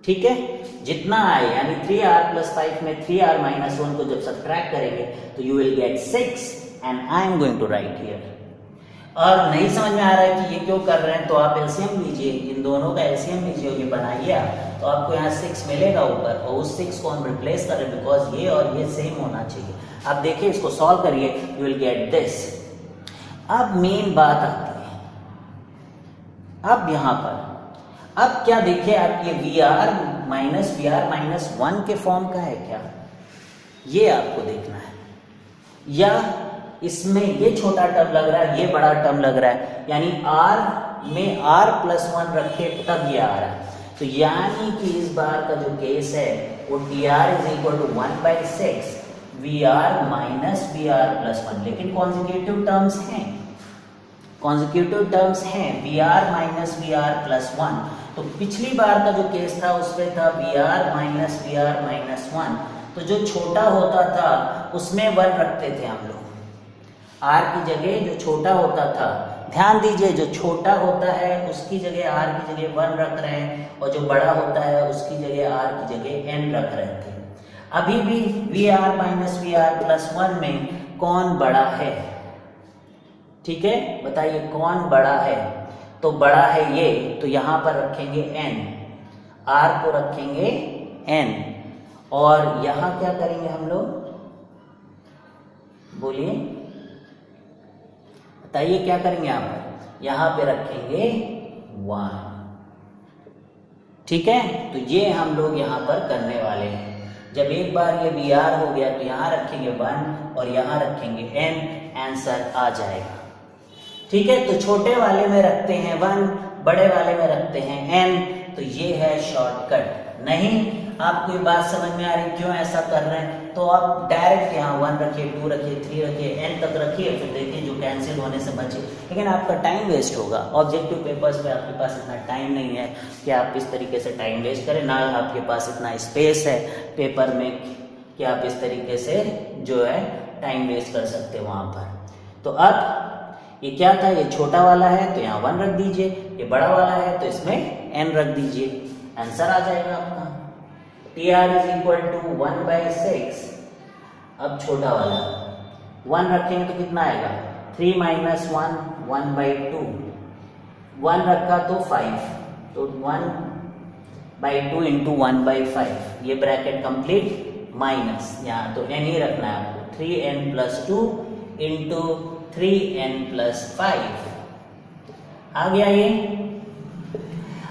[SPEAKER 1] ठीक है, जितना आए, यानी 3r+5 में 3r-1 को जब सब्ट्रैक्ट करेंगे तो you will get 6 and I am going to write here. और नहीं समझ में आ रहा है कि ये क्यों कर रहे हैं, तो आप एलसीएम लीजिए, इन दोनों का एलसीएम लीजिए और ये बनाइए आप, तो आपको यहाँ 6 मिलेगा ऊपर, और उस 6 को हम रिप्लेस कर रहे हैं बिकॉज ये और ये सेम होना चाहिए। आप देखिए इसको सॉल्व करिए, यू विल गेट दिस। अब मेन बात आती है, अब यहां पर अब क्या देखिए आप, ये VR-1 के फॉर्म का है क्या, ये आपको देखना है, या इसमें ये छोटा टर्म लग रहा है, ये बड़ा टर्म लग रहा है, यानी r में r+1 रखे तब ये आ रहा है। तो यानी कि इस बार का जो केस है वो dr = 1/6 VR-VR+1, लेकिन कॉन्जिक्यूटिव टर्म्स हैं, कॉन्जिक्यूटिव टर्म्स हैं VR-VR+1। तो पिछली बार का जो केस था उसमें था VR-VR-1, तो जो छोटा होता था उसमें 1 रखते थे हम लोग, r की जगह जो छोटा होता था, ध्यान दीजिए जो छोटा होता है उसकी जगह r की जगह 1 रख रहे हैं, और जो बड़ा होता है उसकी जगह r की जगह n रख रहे थे। अभी भी VR-VR+1 में कौन बड़ा है, ठीक है, बताइए कौन बड़ा है? तो बड़ा है ये, तो यहां पर रखेंगे n, r को रखेंगे n, और यहां क्या करेंगे हम लोग, बोलिए बताइए क्या करेंगे यहाँ पर, यहां पे रखेंगे 1। ठीक है, तो ये हम लोग यहां पर करने वाले हैं। जब एक बार ये VR हो गया तो यहाँ रखेंगे 1 और यहाँ रखेंगे n, आंसर आ जाएगा। ठीक है, तो छोटे वाले में रखते हैं 1, बड़े वाले में रखते हैं n, तो ये है शॉर्टकट। नहीं आपको ये बात समझ में आ रही क्यों ऐसा कर रहे हैं, तो आप डायरेक्ट यहाँ 1 रखिए, 2 रखिए, 3 रखिए, n तक रखिए, फिर देखिए जो कैंसिल होने से बचे। लेकिन आपका टाइम वेस्ट होगा, ऑब्जेक्टिव पेपर्स पे आपके पास इतना टाइम नहीं है कि आप इस तरीके से टाइम वेस्ट करें, ना आपके पास इतना स्पेस है पेपर में कि आप इस तरीके से जो है टाइम वेस्ट कर सकते वहाँ पर। तो अब ये क्या था, ये छोटा वाला है तो यहाँ 1 रख दीजिए, ये बड़ा वाला है तो इसमें n रख दीजिए, आंसर आ जाएगा आपका। TR = 1/6। अब छोटा वाला 1 रखेंगे तो कितना आएगा, 3 - 1 1/2, 1 रखा तो 5, तो 1/2 × 1/5, ये ब्रैकेट कंप्लीट, माइनस यहाँ तो n ही रखना है आपको, 3n+2 × 3n+5 आ गया ये।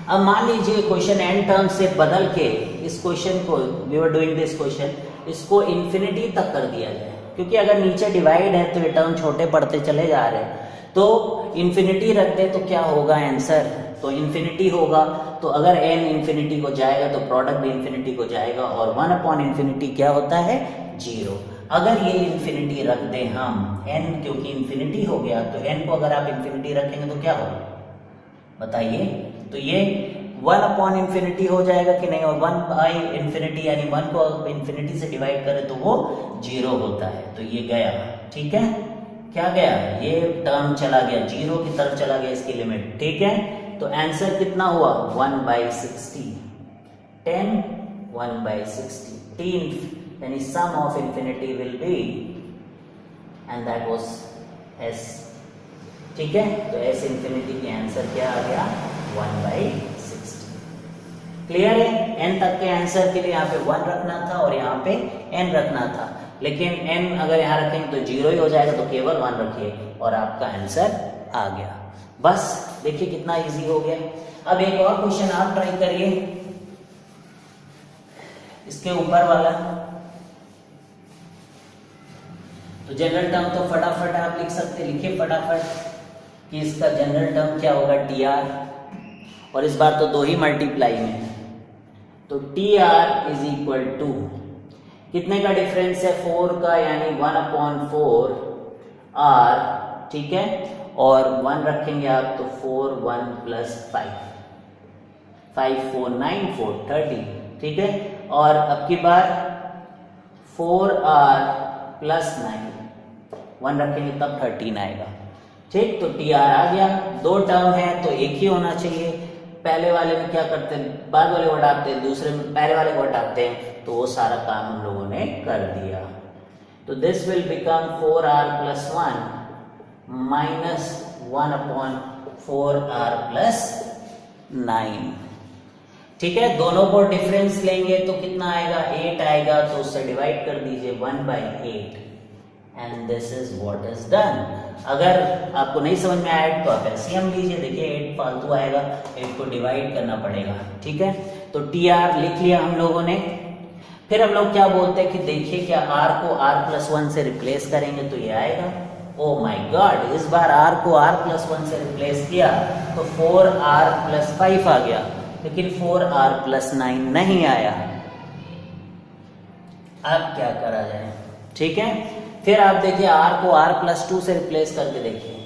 [SPEAKER 1] अब मान लीजिए क्वेश्चन n टर्म से बदल के इस क्वेश्चन को, we were doing this question, इसको इन्फिनिटी तक कर दिया जाए, क्योंकि अगर नीचे डिवाइड है तो ये टर्म छोटे पड़ते चले जा रहे हैं, तो इन्फिनिटी रख दे तो क्या होगा आंसर, तो इन्फिनिटी होगा। तो अगर n इन्फिनिटी को जाएगा तो प्रोडक्ट भी इन्फिनिटी को जाएगा, और 1/∞ क्या होता है, 0। अगर ये इन्फिनिटी रख दें हम n, क्योंकि इन्फिनिटी हो गया, तो n को अगर आप इन्फिनिटी रखेंगे तो क्या होगा बताइए, तो ये 1/∞ हो जाएगा कि नहीं, और 1/∞ यानी 1 को इन्फिनिटी से डिवाइड करें तो वो 0 होता है, तो ये गया। ठीक है, क्या गया, ये टर्म चला गया 0 की तरफ चला गया, इसकी लिमिट। ठीक है, तो आंसर कितना हुआ, 1/60, 10 1/60, 10, यानी sum of infinity will be, and that was s। ठीक है, तो s इन्फिनिटी की आंसर क्या आ गया, 1/60। क्लियर है? n तक के आंसर के लिए यहाँ पे 1 रखना था और यहाँ पे n रखना था, लेकिन n अगर यहाँ रखेंगे तो 0 ही हो जाएगा, तो केवल 1 रखिए और आपका आंसर आ गया। बस देखिए कितना इजी हो गया। अब एक और क्वेश्चन आप ट्राई करिए, इसके ऊपर वाला। तो जनरल टर्म तो फटाफट आप लिख सकते, लिखिए फटाफट कि इसका जनरल टर्म क्या होगा, टी आर, और इस बार तो 2 ही मल्टीप्लाई में, तो T R is equal to कितने का डिफरेंस है, 4 का, यानी 1/4 आर, ठीक है, और 1 रखेंगे आप तो 4 1 प्लस 5 5 4 9 4 30, ठीक है, और अब की बार 4r प्लस 9 1 रखेंगे तब 13 आएगा, ठीक। तो टी आर आ गया। 2 टर्म है तो एक ही होना चाहिए। पहले वाले में क्या करते हैं, बाद वाले को हटाते हैं, दूसरे में पहले वाले को हटाते हैं, तो वो सारा काम हम लोगों ने कर दिया। तो this will become 4r plus 1 minus 1/4r plus 9, ठीक है। दोनों को डिफरेंस लेंगे तो कितना आएगा, 8 आएगा, तो उससे डिवाइड कर दीजिए 1/8 and this is what is done. अगर आपको नहीं समझ में आया तो आप एलसीएम लीजिए, देखिए 8 फालतू आएगा, 8 को डिवाइड करना पड़ेगा, ठीक है। तो टी आर लिख लिया हम लोगों ने। फिर हम लोग क्या बोलते हैं कि देखिए क्या r को r प्लस 1 से रिप्लेस करेंगे तो ये आएगा। ओ माय गॉड, इस बार r को r प्लस 1 से रिप्लेस किया तो 4r प्लस 5 आ गया, लेकिन 4r प्लस 9 नहीं आया। अब क्या करा जाए, ठीक है। फिर आप देखिए r को r प्लस 2 से रिप्लेस करके देखिए,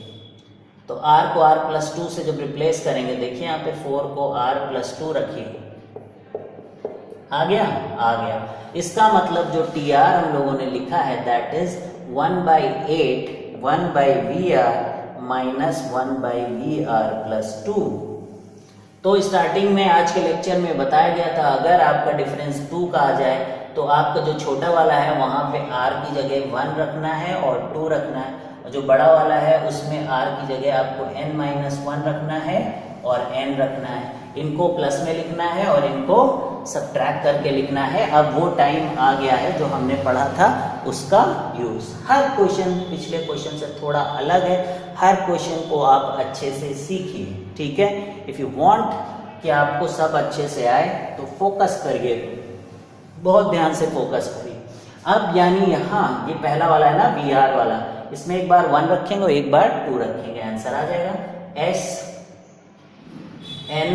[SPEAKER 1] तो r को r प्लस 2 से जब रिप्लेस करेंगे, देखिए यहाँ पे 4 को r प्लस 2 रखिए, आ गया, आ गया। इसका मतलब जो टी आर हम लोगों ने लिखा है that is 1/8 1/VR minus 1/VR plus 2। तो स्टार्टिंग में आज के लेक्चर में बताया गया था, अगर आपका डिफरेंस 2 का आ जाए तो आपका जो छोटा वाला है वहां पे r की जगह 1 रखना है और 2 रखना है, और जो बड़ा वाला है उसमें r की जगह आपको n-1 रखना है और n रखना है। इनको प्लस में लिखना है और इनको सब्ट्रैक्ट करके लिखना है। अब वो टाइम आ गया है जो हमने पढ़ा था उसका यूज। हर क्वेश्चन पिछले क्वेश्चन से थोड़ा अलग है, हर क्वेश्चन को आप अच्छे से सीखिए, ठीक है। इफ यू वांट कि आपको सब अच्छे से आए तो फोकस करिए, बहुत ध्यान से फोकस करिए। अब यानी यहाँ ये पहला वाला है ना, वी आर वाला, इसमें एक बार 1 रखेंगे और एक बार 2 रखेंगे, आंसर आ जाएगा एस n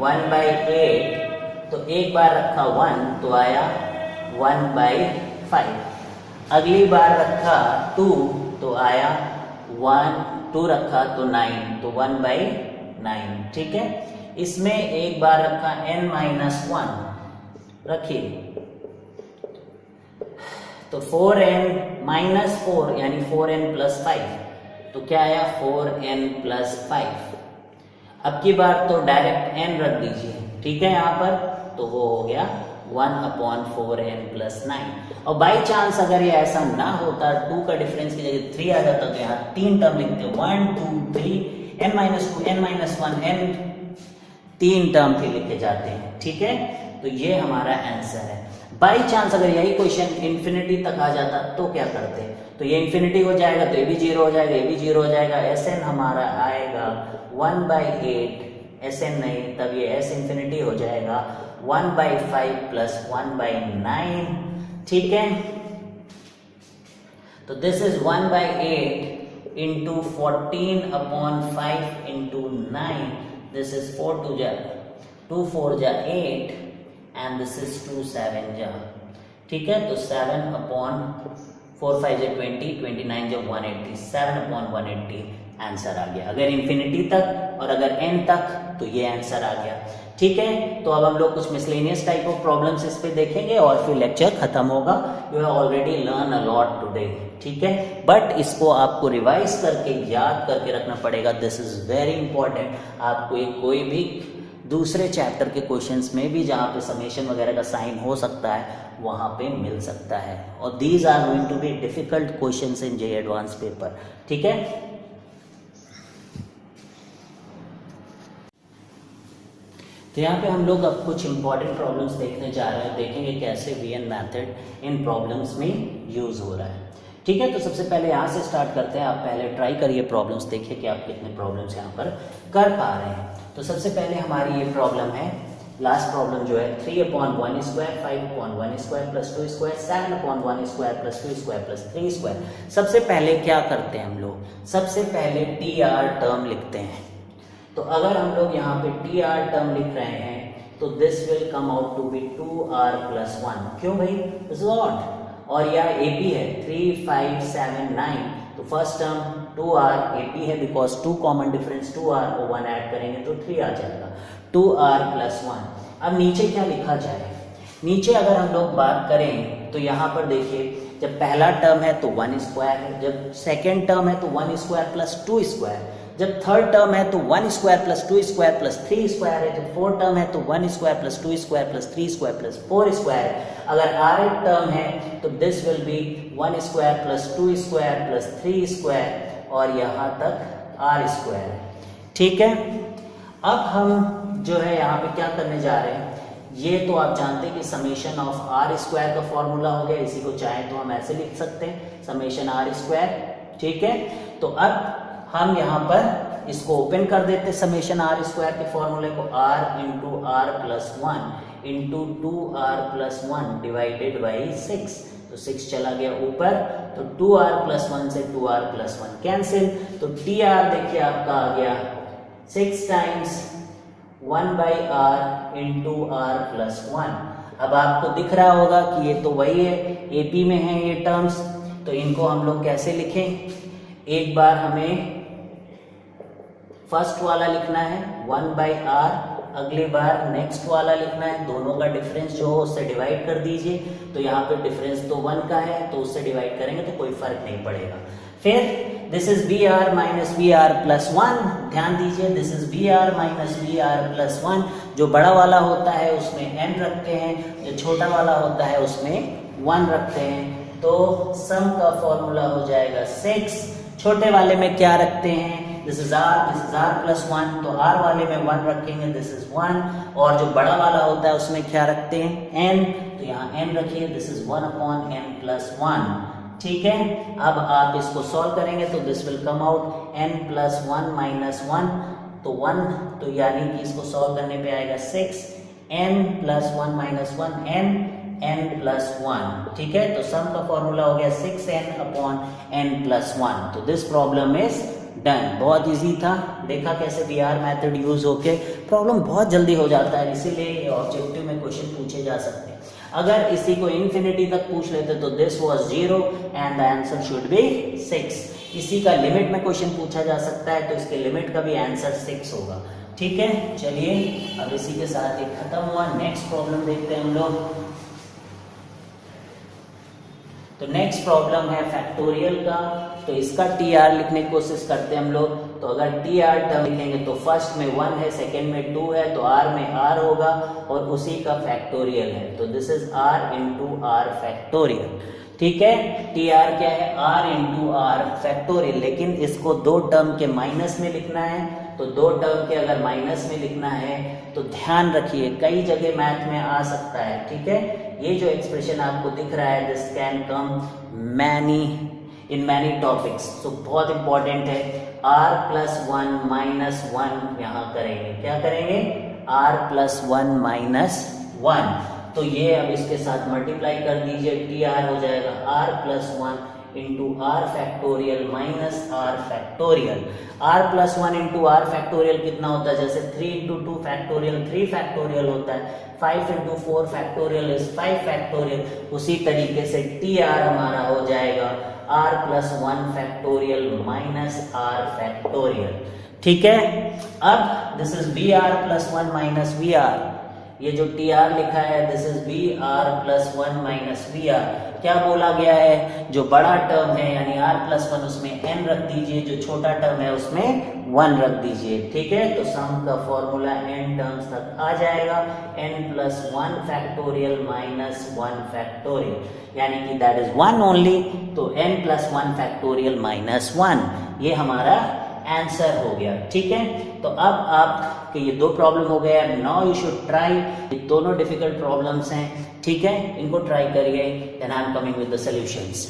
[SPEAKER 1] 1/8, तो एक बार रखा 1 तो आया 1/5, अगली बार रखा 2 तो आया 2 रखा तो 9, तो 1/9, ठीक है। इसमें एक बार रखा n-1 रखिए, तो 4n-4 यानी 4n प्लस 5, तो क्या आया 4n प्लस 5। अब की बार तो डायरेक्ट n रख दीजिए, ठीक है, यहाँ पर तो वो हो गया 1/4n प्लस 9। और बाई चांस अगर ये ऐसा ना होता, 2 का डिफरेंस की जगह 3 आ जाता, तो यहाँ 3 टर्म लिखते 1 2 3 n-2 n-1 n 3 टर्म फिर लिखे जाते हैं, ठीक है। तो ये हमारा आंसर है। बाई चांस अगर यही क्वेश्चन इन्फिनिटी तक आ जाता तो क्या करते, तो ये इन्फिनिटी हो जाएगा तो ये भी 0 हो जाएगा, ये भी 0 हो जाएगा, Sn हमारा आएगा 1/8, Sn नहीं, तब ये S इन्फिनिटी हो जाएगा 1/5 प्लस 1/9, ठीक है। तो this is 1/8 into 14/5 into 9, this is 4 2 4 8 and this is 2 7 ठीक है। तो 7/4 5 20 29 180, 7/180 आंसर आ गया। अगर इन्फिनिटी तक और अगर n तक तो ये आंसर आ गया, ठीक है। तो अब हम लोग कुछ मिसलेनियस टाइप ऑफ प्रॉब्लम्स इस पे देखेंगे और फिर लेक्चर खत्म होगा। You have already learn a lot today, ठीक है, बट इसको आपको रिवाइज करके याद करके रखना पड़ेगा। This is very important. आपको एक कोई भी दूसरे चैप्टर के क्वेश्चंस में भी जहाँ पे समेशन वगैरह का साइन हो सकता है वहाँ पे मिल सकता है, और these are going to be difficult questions in J advanced paper, ठीक है। तो यहाँ पे हम लोग अब कुछ इंपॉर्टेंट प्रॉब्लम्स देखने जा रहे हैं, देखेंगे कैसे वीएन मेथड इन प्रॉब्लम्स में यूज़ हो रहा है। ठीक है, तो सबसे पहले यहाँ से स्टार्ट करते हैं। आप पहले ट्राई करिए प्रॉब्लम्स, देखिए कि आप कितने प्रॉब्लम्स यहाँ पर कर पा रहे हैं। तो सबसे पहले हमारी ये प्रॉब्लम है, लास्ट प्रॉब्लम जो है 3/1 square 5/1 square plus 2 square 7/1 square plus 2 square plus 3 square. सबसे पहले क्या करते हैं हम लोग, सबसे पहले टी आर टर्म लिखते हैं। तो अगर हम लोग यहाँ पे टी आर टर्म लिख रहे हैं तो this will come out to be 2r + 1। क्यों भाई, दिस इज ऑड, और यह AP है 3 5 7 9, तो फर्स्ट टर्म 2r AP है बिकॉज 2 कॉमन डिफरेंस 2r को 1 ऐड करेंगे तो 3 आ जाएगा, 2r + 1। अब नीचे क्या लिखा जाए, नीचे अगर हम लोग बात करें तो यहाँ पर देखिए, जब पहला टर्म है तो 1 स्क्वायर है, जब सेकेंड टर्म है तो 1 स्क्वायर प्लस 2 स्क्वायर, जब थर्ड टर्म है तो 1 square plus 2 square plus 3 square है, जब फोर्थ टर्म है तो 1 square plus 2 square plus 3 square plus 4 square है। अगर r टर्म है तो this will B 1 square plus 2 square plus 3 square और यहाँ तक r स्क्वायर है। ठीक है, अब हम जो है यहाँ पे क्या करने जा रहे हैं, ये तो आप जानते हैं कि समेशन ऑफ r स्क्वायर का फॉर्मूला हो गया, इसी को चाहे तो हम ऐसे लिख सकते हैं समेशन r स्क्वायर। ठीक है, तो अब हम यहाँ पर इसको ओपन कर देते समेशन r स्क्वायर के फॉर्मूले को, r into r plus 1 into 2r + 1 divided by 6। तो 6 चला गया ऊपर, तो 2r + 1 से 2r + 1 कैंसिल, तो tr देखिए आपका आ गया 6 टाइम्स 1/r इंटू r + 1। अब आपको दिख रहा होगा कि ये तो वही है, AP में है ये टर्म्स, तो इनको हम लोग कैसे लिखें, एक बार हमें फर्स्ट वाला लिखना है 1/r, अगली बार नेक्स्ट वाला लिखना है, दोनों का डिफरेंस जो हो उससे डिवाइड कर दीजिए। तो यहाँ पे डिफरेंस तो 1 का है तो उससे डिवाइड करेंगे तो कोई फर्क नहीं पड़ेगा। फिर this is br minus br plus 1, ध्यान दीजिए this is br minus br plus 1। जो बड़ा वाला होता है उसमें n रखते हैं, जो छोटा वाला होता है उसमें 1 रखते हैं, तो सम का फॉर्मूला हो जाएगा 6। छोटे वाले में क्या रखते हैं, दिस इज r प्लस 1, तो r वाले में 1 रखेंगे, दिस इज 1। और जो बड़ा वाला होता है उसमें क्या रखते हैं, n, तो यहाँ n रखिए, दिस इज 1/n + 1। ठीक है, अब आप इसको सॉल्व करेंगे तो this will come out n + 1 - 1, तो 1, तो यानी कि इसको सॉल्व करने पे आएगा 6, n + 1 - 1 n + 1। ठीक है, तो सम का फॉर्मूला हो गया 6n/n + 1। तो दिस प्रॉब्लम इज डन। बहुत इजी था, देखा कैसे VR मेथड यूज होके प्रॉब्लम बहुत जल्दी हो जाता है, इसीलिए ऑब्जेक्टिव में क्वेश्चन पूछे जा सकते हैं। अगर इसी को इन्फिनिटी तक पूछ लेते तो this was 0 and the answer should be 6। इसी का लिमिट में क्वेश्चन पूछा जा सकता है तो इसके लिमिट का भी आंसर 6 होगा। ठीक है, चलिए अब इसी के साथ ये खत्म हुआ। नेक्स्ट प्रॉब्लम देखते हैं हम लोग। तो नेक्स्ट प्रॉब्लम है फैक्टोरियल का, तो इसका TR लिखने की कोशिश करते हैं हम लोग। तो अगर TR टर्म लिखेंगे तो फर्स्ट में 1 है, सेकंड में 2 है, तो R में R होगा और उसी का फैक्टोरियल है, तो this is R into R factorial. ठीक है, TR क्या है, R इंटू R फैक्टोरियल, लेकिन इसको 2 टर्म के माइनस में लिखना है। तो 2 टर्म के अगर माइनस में लिखना है तो ध्यान रखिए कई जगह मैथ में आ सकता है। ठीक है, ये जो एक्सप्रेशन आपको दिख रहा है this can come in many topics, तो बहुत इंपॉर्टेंट है। r + 1 - 1 यहाँ करेंगे, क्या करेंगे, r + 1 - 1, तो ये अब इसके साथ मल्टीप्लाई कर दीजिए, TR हो जाएगा r + 1 into r factorial minus r factorial. r + 1 into r factorial कितना होता है, जैसे 3 इंटू 2 फैक्टोरियल 3 फैक्टोरियल होता है, 5 इंटू 4 फैक्टोरियल इज 5 फैक्टोरियल। उसी तरीके से TR हमारा हो जाएगा r + 1 factorial minus r factorial. ठीक है, अब दिस इज br + 1 - vr, ये जो TR लिखा है दिस इज br + 1 - vr। क्या बोला गया है, जो बड़ा टर्म है यानी r + 1 उसमें n रख दीजिए, जो छोटा टर्म है उसमें 1 रख दीजिए। ठीक है, तो सम का फॉर्मूला n टर्म्स तक आ जाएगा, n + 1 फैक्टोरियल माइनस 1 फैक्टोरियल, यानी कि दैट इज 1 ओनली, तो n + 1 फैक्टोरियल माइनस 1, ये हमारा आंसर हो गया। ठीक है, तो अब आपके ये 2 प्रॉब्लम हो गया। नाउ यू शुड ट्राई, ये दोनों डिफिकल्ट प्रॉब्लम्स हैं। ठीक है, इनको ट्राई करिए, then I am coming with the solutions.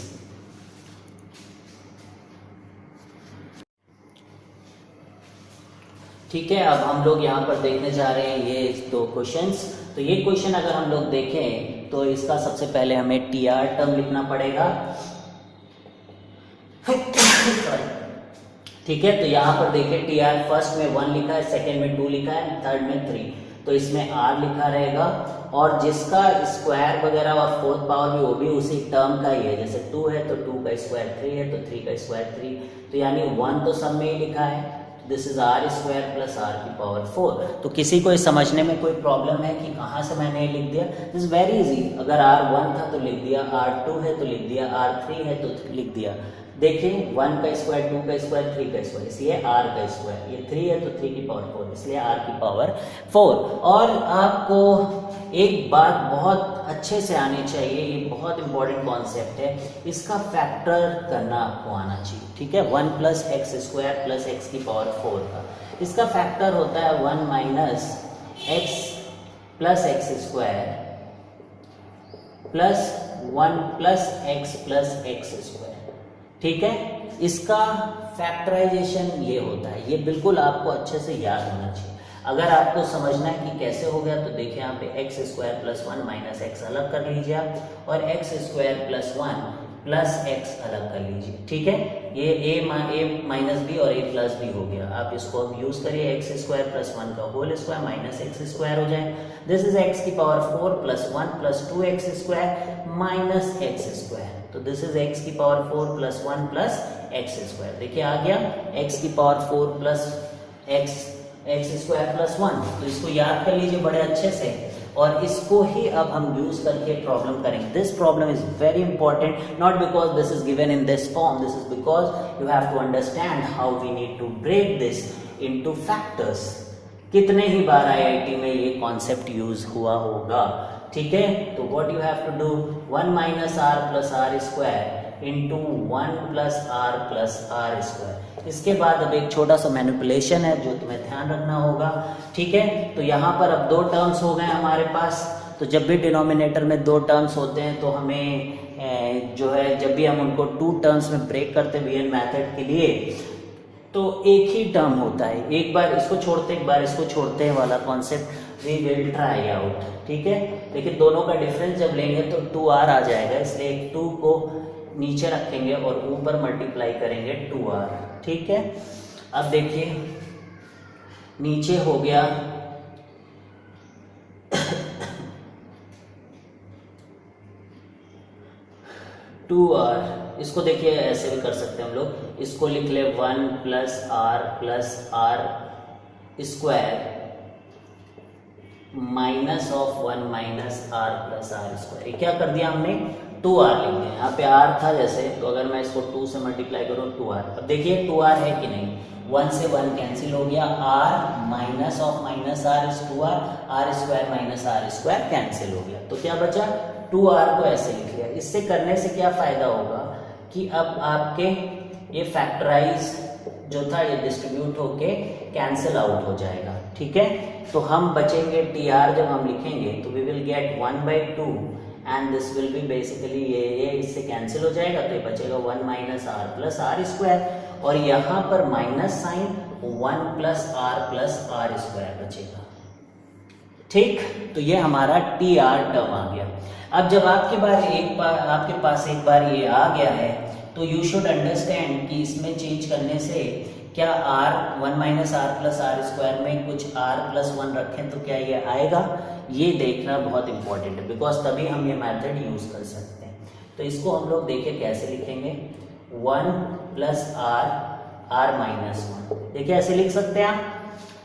[SPEAKER 1] ठीक है, अब हम लोग यहाँ पर देखने जा रहे हैं ये 2 क्वेश्चंस। तो ये क्वेश्चन अगर हम लोग देखें तो इसका सबसे पहले हमें टी आर टर्म लिखना पड़ेगा। ठीक है, तो यहाँ पर देखिए टी आर फर्स्ट में 1 लिखा है, सेकेंड में 2 लिखा है, थर्ड में 3, तो इसमें आर लिखा रहेगा। और जिसका स्क्वायर वगैरह और फोर्थ पावर भी वो भी उसी टर्म का ही है। जैसे 2 है तो 2 का स्क्वायर 3 है, तो 3 का स्क्वायर 3, तो यानी 1 तो सब में ही लिखा है। This is R square plus R की पावर 4। तो किसी को समझने में कोई प्रॉब्लम है कि कहाँ से मैंने लिख दिया? This is very easy. अगर R1 था तो लिख दिया, R2 है तो लिख दिया, R3 है तो लिख दिया। देखिए 1 का स्क्वायर, 2 का स्क्वायर, 3 का स्क्वायर, इसलिए R का स्क्वायर। ये 3 है तो 3 की पावर 4, इसलिए R की पावर 4। और आपको एक बात बहुत अच्छे से आनी चाहिए, ये बहुत इंपॉर्टेंट कॉन्सेप्ट है, इसका फैक्टर करना आपको आना चाहिए। ठीक है, 1 plus X square plus x की पावर 4 का इसका फैक्टर होता है 1 minus x plus X square plus 1 plus X square. ठीक है, इसका फैक्टराइजेशन ये होता है। ये बिल्कुल आपको अच्छे से याद होना चाहिए। अगर आपको समझना है कि कैसे हो गया तो देखिए यहाँ पे x square plus 1 minus x अलग कर लीजिए आप, और x square plus 1 plus x अलग कर लीजिए। ठीक है, ये ए माइनस बी और ए प्लस बी हो गया। आप इसको अब यूज करिए, एक्स स्क्वायर प्लस 1 का whole square minus X square हो जाए। दिस इज एक्स की power 4 plus 1 plus 2 X square minus X square. तो दिस इज एक्स की power 4 plus 1 plus X square. देखिए आ गया एक्स की power 4 plus X square plus 1। तो इसको याद कर लीजिए बड़े अच्छे से, और इसको ही अब हम यूज करके प्रॉब्लम करेंगे। This problem is very important, not because this is given in this form, this is because you have to understand how we need to break this into factors. कितने ही बार आईआईटी में ये concept use हुआ होगा। ठीक है, तो what you have to do, 1 minus R plus R square into 1 plus R square. इसके बाद अब एक छोटा सा मैनिपुलेशन है जो तुम्हें ध्यान रखना होगा। ठीक है, तो यहाँ पर अब 2 टर्म्स हो गए हमारे पास। तो जब भी डिनोमिनेटर में 2 टर्म्स होते हैं तो हमें जो है, जब भी हम उनको 2 टर्म्स में ब्रेक करते हैं वीएन मेथड के लिए, तो एक ही टर्म होता है। एक बार इसको छोड़ते एक बार इसको छोड़ते हैं वाला concept we will try out. ठीक है, लेकिन दोनों का डिफरेंस जब लेंगे तो 2r आ जाएगा, इसलिए 2 को नीचे रखेंगे और ऊपर मल्टीप्लाई करेंगे 2r। ठीक है, अब देखिए नीचे हो गया 2r। इसको देखिए ऐसे भी कर सकते हैं हम लोग, इसको लिख ले 1 plus R square minus of 1 minus R plus R square. ये क्या कर दिया हमने, 2r लिख दिया। यहाँ पे r था जैसे, तो अगर मैं इसको 2 से मल्टीप्लाई करूँ 2r। अब देखिए 2r है कि नहीं, 1 से 1 कैंसिल हो गया, r minus of minus R is 2r, R square minus R square cancel हो गया। तो क्या बचा, 2r को ऐसे लिख लिया। इससे करने से क्या फायदा होगा कि अब आपके ये फैक्टराइज जो था ये डिस्ट्रीब्यूट होके कैंसिल आउट हो जाएगा। ठीक है, तो हम बचेंगे टी.आर जब हम लिखेंगे तो we will get 1/2 and this will be basically ये इससे कैंसिल हो जाएगा, तो ये बचेगा 1 minus R plus R square, और यहाँ पर minus sine 1 plus R square बचेगा। ठीक, तो ये हमारा टी.आर टर्म आ गया। अब जब आपके पास एक बार ये आ गया है तो यू शुड अंडरस्टैंड कि इसमें चेंज करने से क्या r 1 minus R plus R square में कुछ r प्लस 1 रखें तो क्या ये आएगा, ये देखना बहुत इंपॉर्टेंट है, बिकॉज तभी हम ये मेथड यूज कर सकते हैं। तो इसको हम लोग देखिए कैसे लिखेंगे, 1 प्लस आर माइनस 1। देखिए ऐसे लिख सकते हैं आप,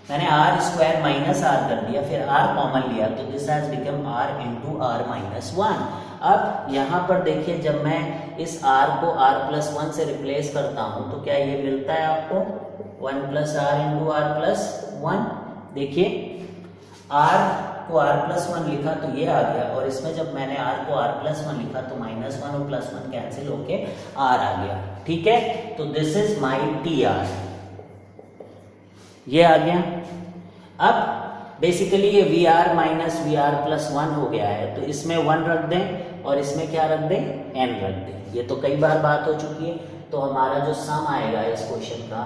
[SPEAKER 1] मैंने आर स्क्वायर माइनस आर कर दिया, फिर आर कॉमन लिया, तो this has become R into R minus 1। अब यहाँ पर देखिए जब मैं इस r को r प्लस 1 से रिप्लेस करता हूँ तो क्या ये मिलता है आपको, 1 plus R into R plus 1। देखिए r को r प्लस 1 लिखा तो ये आ गया, और इसमें जब मैंने r को r प्लस 1 लिखा तो माइनस 1 और प्लस 1 कैंसिल होके r आ गया। ठीक है, तो this is my T R. ये आ गया। अब बेसिकली ये V R minus V R plus 1 हो गया है, तो इसमें 1 रख दें और इसमें क्या रख दें, n रख दें। ये तो कई बार बात हो चुकी है। तो हमारा जो सम आएगा इस क्वेश्चन का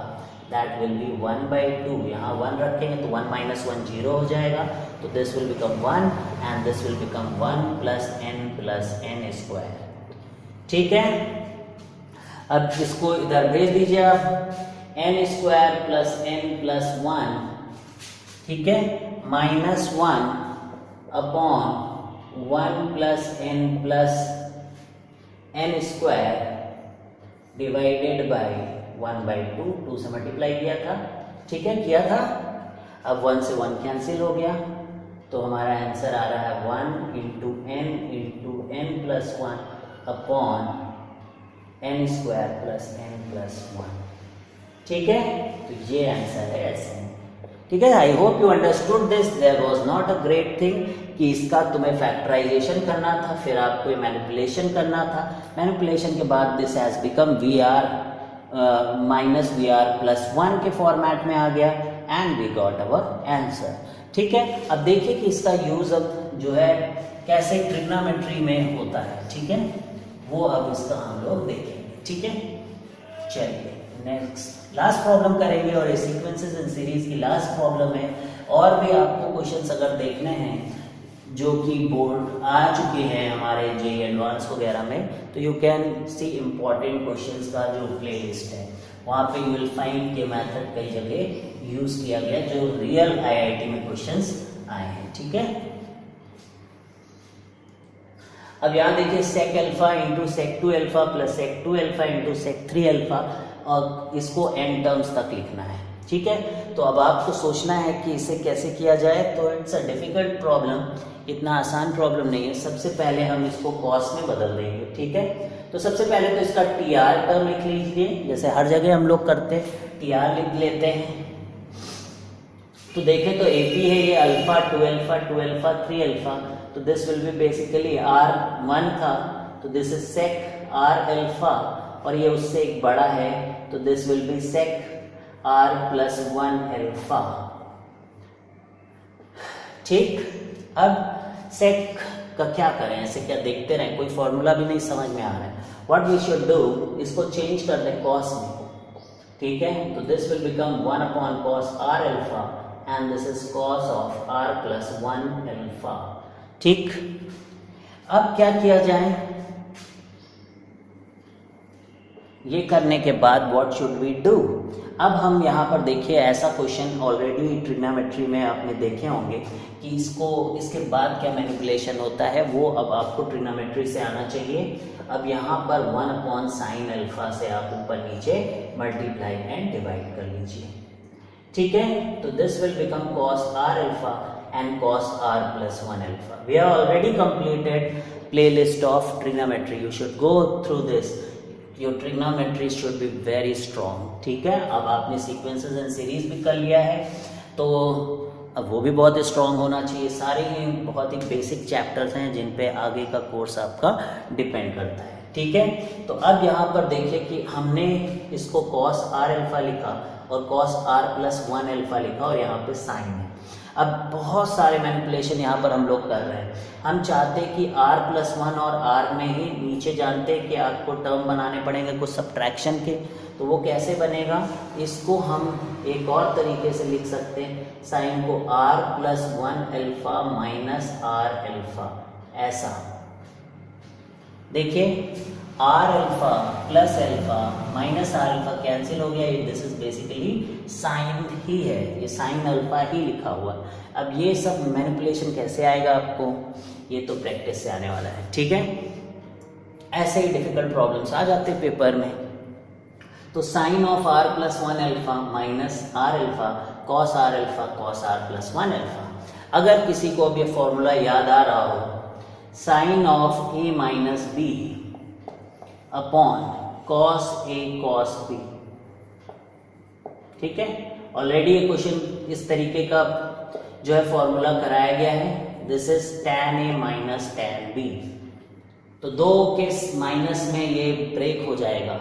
[SPEAKER 1] दैट विल बी 1/2। यहाँ 1 रखेंगे तो 1 माइनस 1 0 हो जाएगा, तो this will become 1 and this will become 1 plus n square. ठीक है, अब इसको इधर भेज दीजिए आप, n square plus n plus 1, ठीक है, -1 upon 1 plus n square divided by 1/2, 2 से मल्टीप्लाई किया था, ठीक है, किया था। अब 1 से 1 कैंसिल हो गया, तो हमारा आंसर आ रहा है 1 into n plus 1 upon n square plus n plus 1। ठीक है, तो ये आंसर है ऐसे। ठीक है, I hope you understood this. There was not a great thing कि इसका तुम्हें फैक्टराइजेशन करना था, फिर आपको मैनिपुलेशन करना था। मैनिपुलेशन के बाद this has become V R minus V R plus 1 के फॉर्मेट में आ गया and we got our answer. ठीक है, अब देखिए कि इसका यूज अब जो है कैसे ट्रिग्नोमेट्री में होता है। ठीक है, वो अब इसका हम लोग देखेंगे। ठीक है, चलिए नेक्स्ट लास्ट प्रॉब्लम करेंगे, और ये सीक्वेंसेस इन सीरीज की लास्ट प्रॉब्लम है। और भी आपको क्वेश्चंस अगर देखने हैं जो कि बोर्ड आ चुके हैं हमारे जेईई एडवांस वगैरह में, तो you can see important questions का जो प्ले लिस्ट है, वहाँ पे यू विल फाइंड के मेथड कई जगह यूज किया गया जो रियल आईआईटी में क्वेश्चंस आए हैं। ठीक है, अब यहाँ देखिए sec alpha into sec 2 alpha plus sec 2 alpha into sec 3 alpha, और इसको n टर्म्स तक लिखना है। ठीक है, तो अब आपको सोचना है कि इसे कैसे किया जाए। तो इट्स अ डिफिकल्ट प्रॉब्लम, इतना आसान प्रॉब्लम नहीं है। सबसे पहले हम इसको कॉस में बदल देंगे। ठीक है, तो सबसे पहले तो इसका TR टर्म लिख लीजिए, जैसे हर जगह हम लोग करते हैं, TR लिख लेते हैं। तो देखें तो AP है ये अल्फा 2 अल्फा 2 अल्फा 3 अल्फा, तो this will be basically R1 था, तो this is sec R alpha, और ये उससे एक बड़ा है, तो this will B sec R plus 1 alpha. ठीक, अब sec का क्या करें, ऐसे क्या देखते रहें, कोई फॉर्मूला भी नहीं समझ में आ रहा है। व्हाट वी शुड डू, इसको चेंज कर दें कॉस में। ठीक है, तो this will become 1 upon cos R alpha and this is cos of R plus 1 alpha. ठीक, अब क्या किया जाए, ये करने के बाद व्हाट शुड वी डू। अब हम यहाँ पर देखिए, ऐसा क्वेश्चन ऑलरेडी ट्रिग्नोमेट्री में आपने देखे होंगे कि इसके बाद क्या मैनिपुलेशन होता है, वो अब आपको ट्रिग्नोमेट्री से आना चाहिए। अब यहाँ पर 1 अपॉन साइन अल्फा से आप ऊपर नीचे मल्टीप्लाई एंड डिवाइड कर लीजिए। ठीक है, तो this will become cos R alpha and cos R plus 1 alpha. We have already completed playlist of trigonometry. You should go through this. Your trigonometry should be very strong. ठीक है, अब आपने sequences and series भी कर लिया है, तो अब वो भी बहुत स्ट्रॉन्ग होना चाहिए। सारे ही बहुत ही बेसिक चैप्टर्स हैं जिन पे आगे का कोर्स आपका डिपेंड करता है। ठीक है, तो अब यहाँ पर देखिए कि हमने इसको cos R अल्फा लिखा और cos R प्लस 1 अल्फा लिखा, और यहाँ पे साइन है। अब बहुत सारे मैनिपुलेशन यहाँ पर हम लोग कर रहे हैं। हम चाहते हैं कि R प्लस 1 और R में ही नीचे जानते हैं कि आपको टर्म बनाने पड़ेंगे कुछ सब्ट्रैक्शन के, तो वो कैसे बनेगा, इसको हम एक और तरीके से लिख सकते हैं, साइन को R plus 1 alpha minus R alpha, ऐसा देखिए R alpha plus alpha minus R alpha cancel हो गया, दिस इज बेसिकली साइन ही है, ये साइन अल्फा ही लिखा हुआ। अब ये सब मैनिपुलेशन कैसे आएगा आपको, ये तो प्रैक्टिस से आने वाला है। ठीक है, ऐसे ही डिफिकल्ट प्रॉब्लम्स आ जाते हैं पेपर में। तो sine of R plus 1 alpha minus R alpha cos R alpha cos R plus 1 alpha. अगर किसी को अब ये फॉर्मूला याद आ रहा हो, sine of A minus B upon cos A cos B। ठीक है, ऑलरेडी ये क्वेश्चन इस तरीके का जो है फॉर्मूला कराया गया है, this is tan A minus tan B। तो दो के माइनस में ये ब्रेक हो जाएगा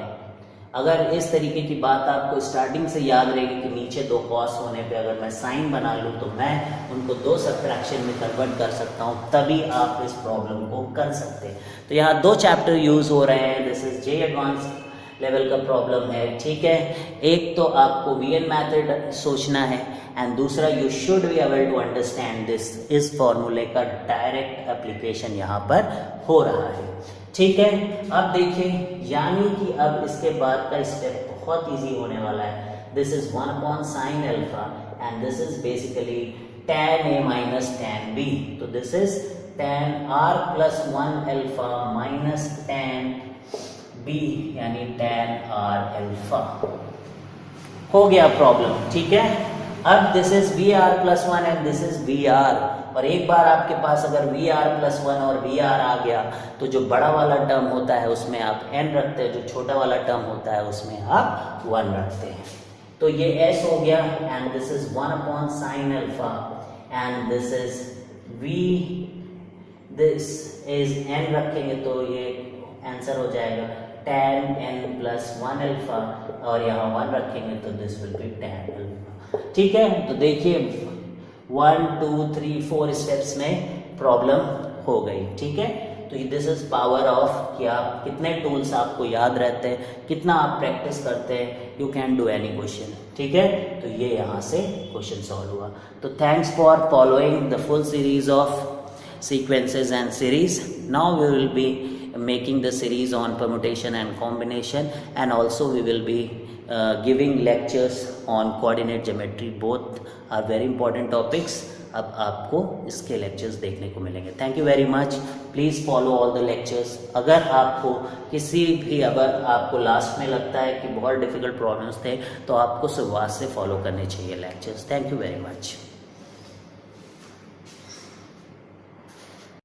[SPEAKER 1] अगर इस तरीके की बात आपको स्टार्टिंग से याद रहेगी कि नीचे 2 कॉस होने पे अगर मैं साइन बना लूँ तो मैं उनको 2 सब्ट्रैक्शन में कन्वर्ट कर सकता हूँ, तभी आप इस प्रॉब्लम को कर सकते हैं। तो यहाँ 2 चैप्टर यूज हो रहे हैं। This is J advance level का प्रॉब्लम है, ठीक है। एक तो आपको वीएन मेथड सोचना है एंड दूसरा you should be able to understand this, इस फॉर्मूले का डायरेक्ट एप्लीकेशन यहाँ पर हो रहा है, ठीक है। अब देखिए, यानी कि अब इसके बाद का स्टेप बहुत इजी होने वाला है। This is 1/sin alpha and this is basically tan a minus tan b। तो this is tan r plus 1 alpha minus tan b यानी tan r अल्फा। हो गया प्रॉब्लम, ठीक है। अब this is VR plus 1 and this is VR, और एक बार आपके पास अगर VR plus 1 और VR आ गया तो जो बड़ा वाला टर्म होता है उसमें आप n रखते हैं, जो छोटा वाला टर्म होता है उसमें आप 1 रखते हैं। तो ये S हो गया and this is 1/sin alpha and this is V, this is n रखेंगे तो ये आंसर हो जाएगा tan n plus 1 अल्फा, और यहाँ 1 रखेंगे तो this will B tan alpha, ठीक है। तो देखिए 1 2 3 4 स्टेप्स में प्रॉब्लम हो गई, ठीक है। तो दिस इज पावर ऑफ कि आप कितने टूल्स आपको याद रहते हैं, कितना आप प्रैक्टिस करते हैं, you can do any question, ठीक है। तो ये यहाँ से क्वेश्चन सॉल्व हुआ। तो thanks for following the full series of sequences and series. Now we will be making the series on permutation and combination, and also we will be giving lectures on coordinate geometry. Both are very important topics. अब आपको इसके lectures देखने को मिलेंगे। Thank you very much. Please follow all the lectures. अगर आपको किसी भी, अगर आपको लास्ट में लगता है कि बहुत डिफिकल्ट प्रॉब्लम्स थे तो आपको शुरुआत से फॉलो करने चाहिए lectures. Thank you very much.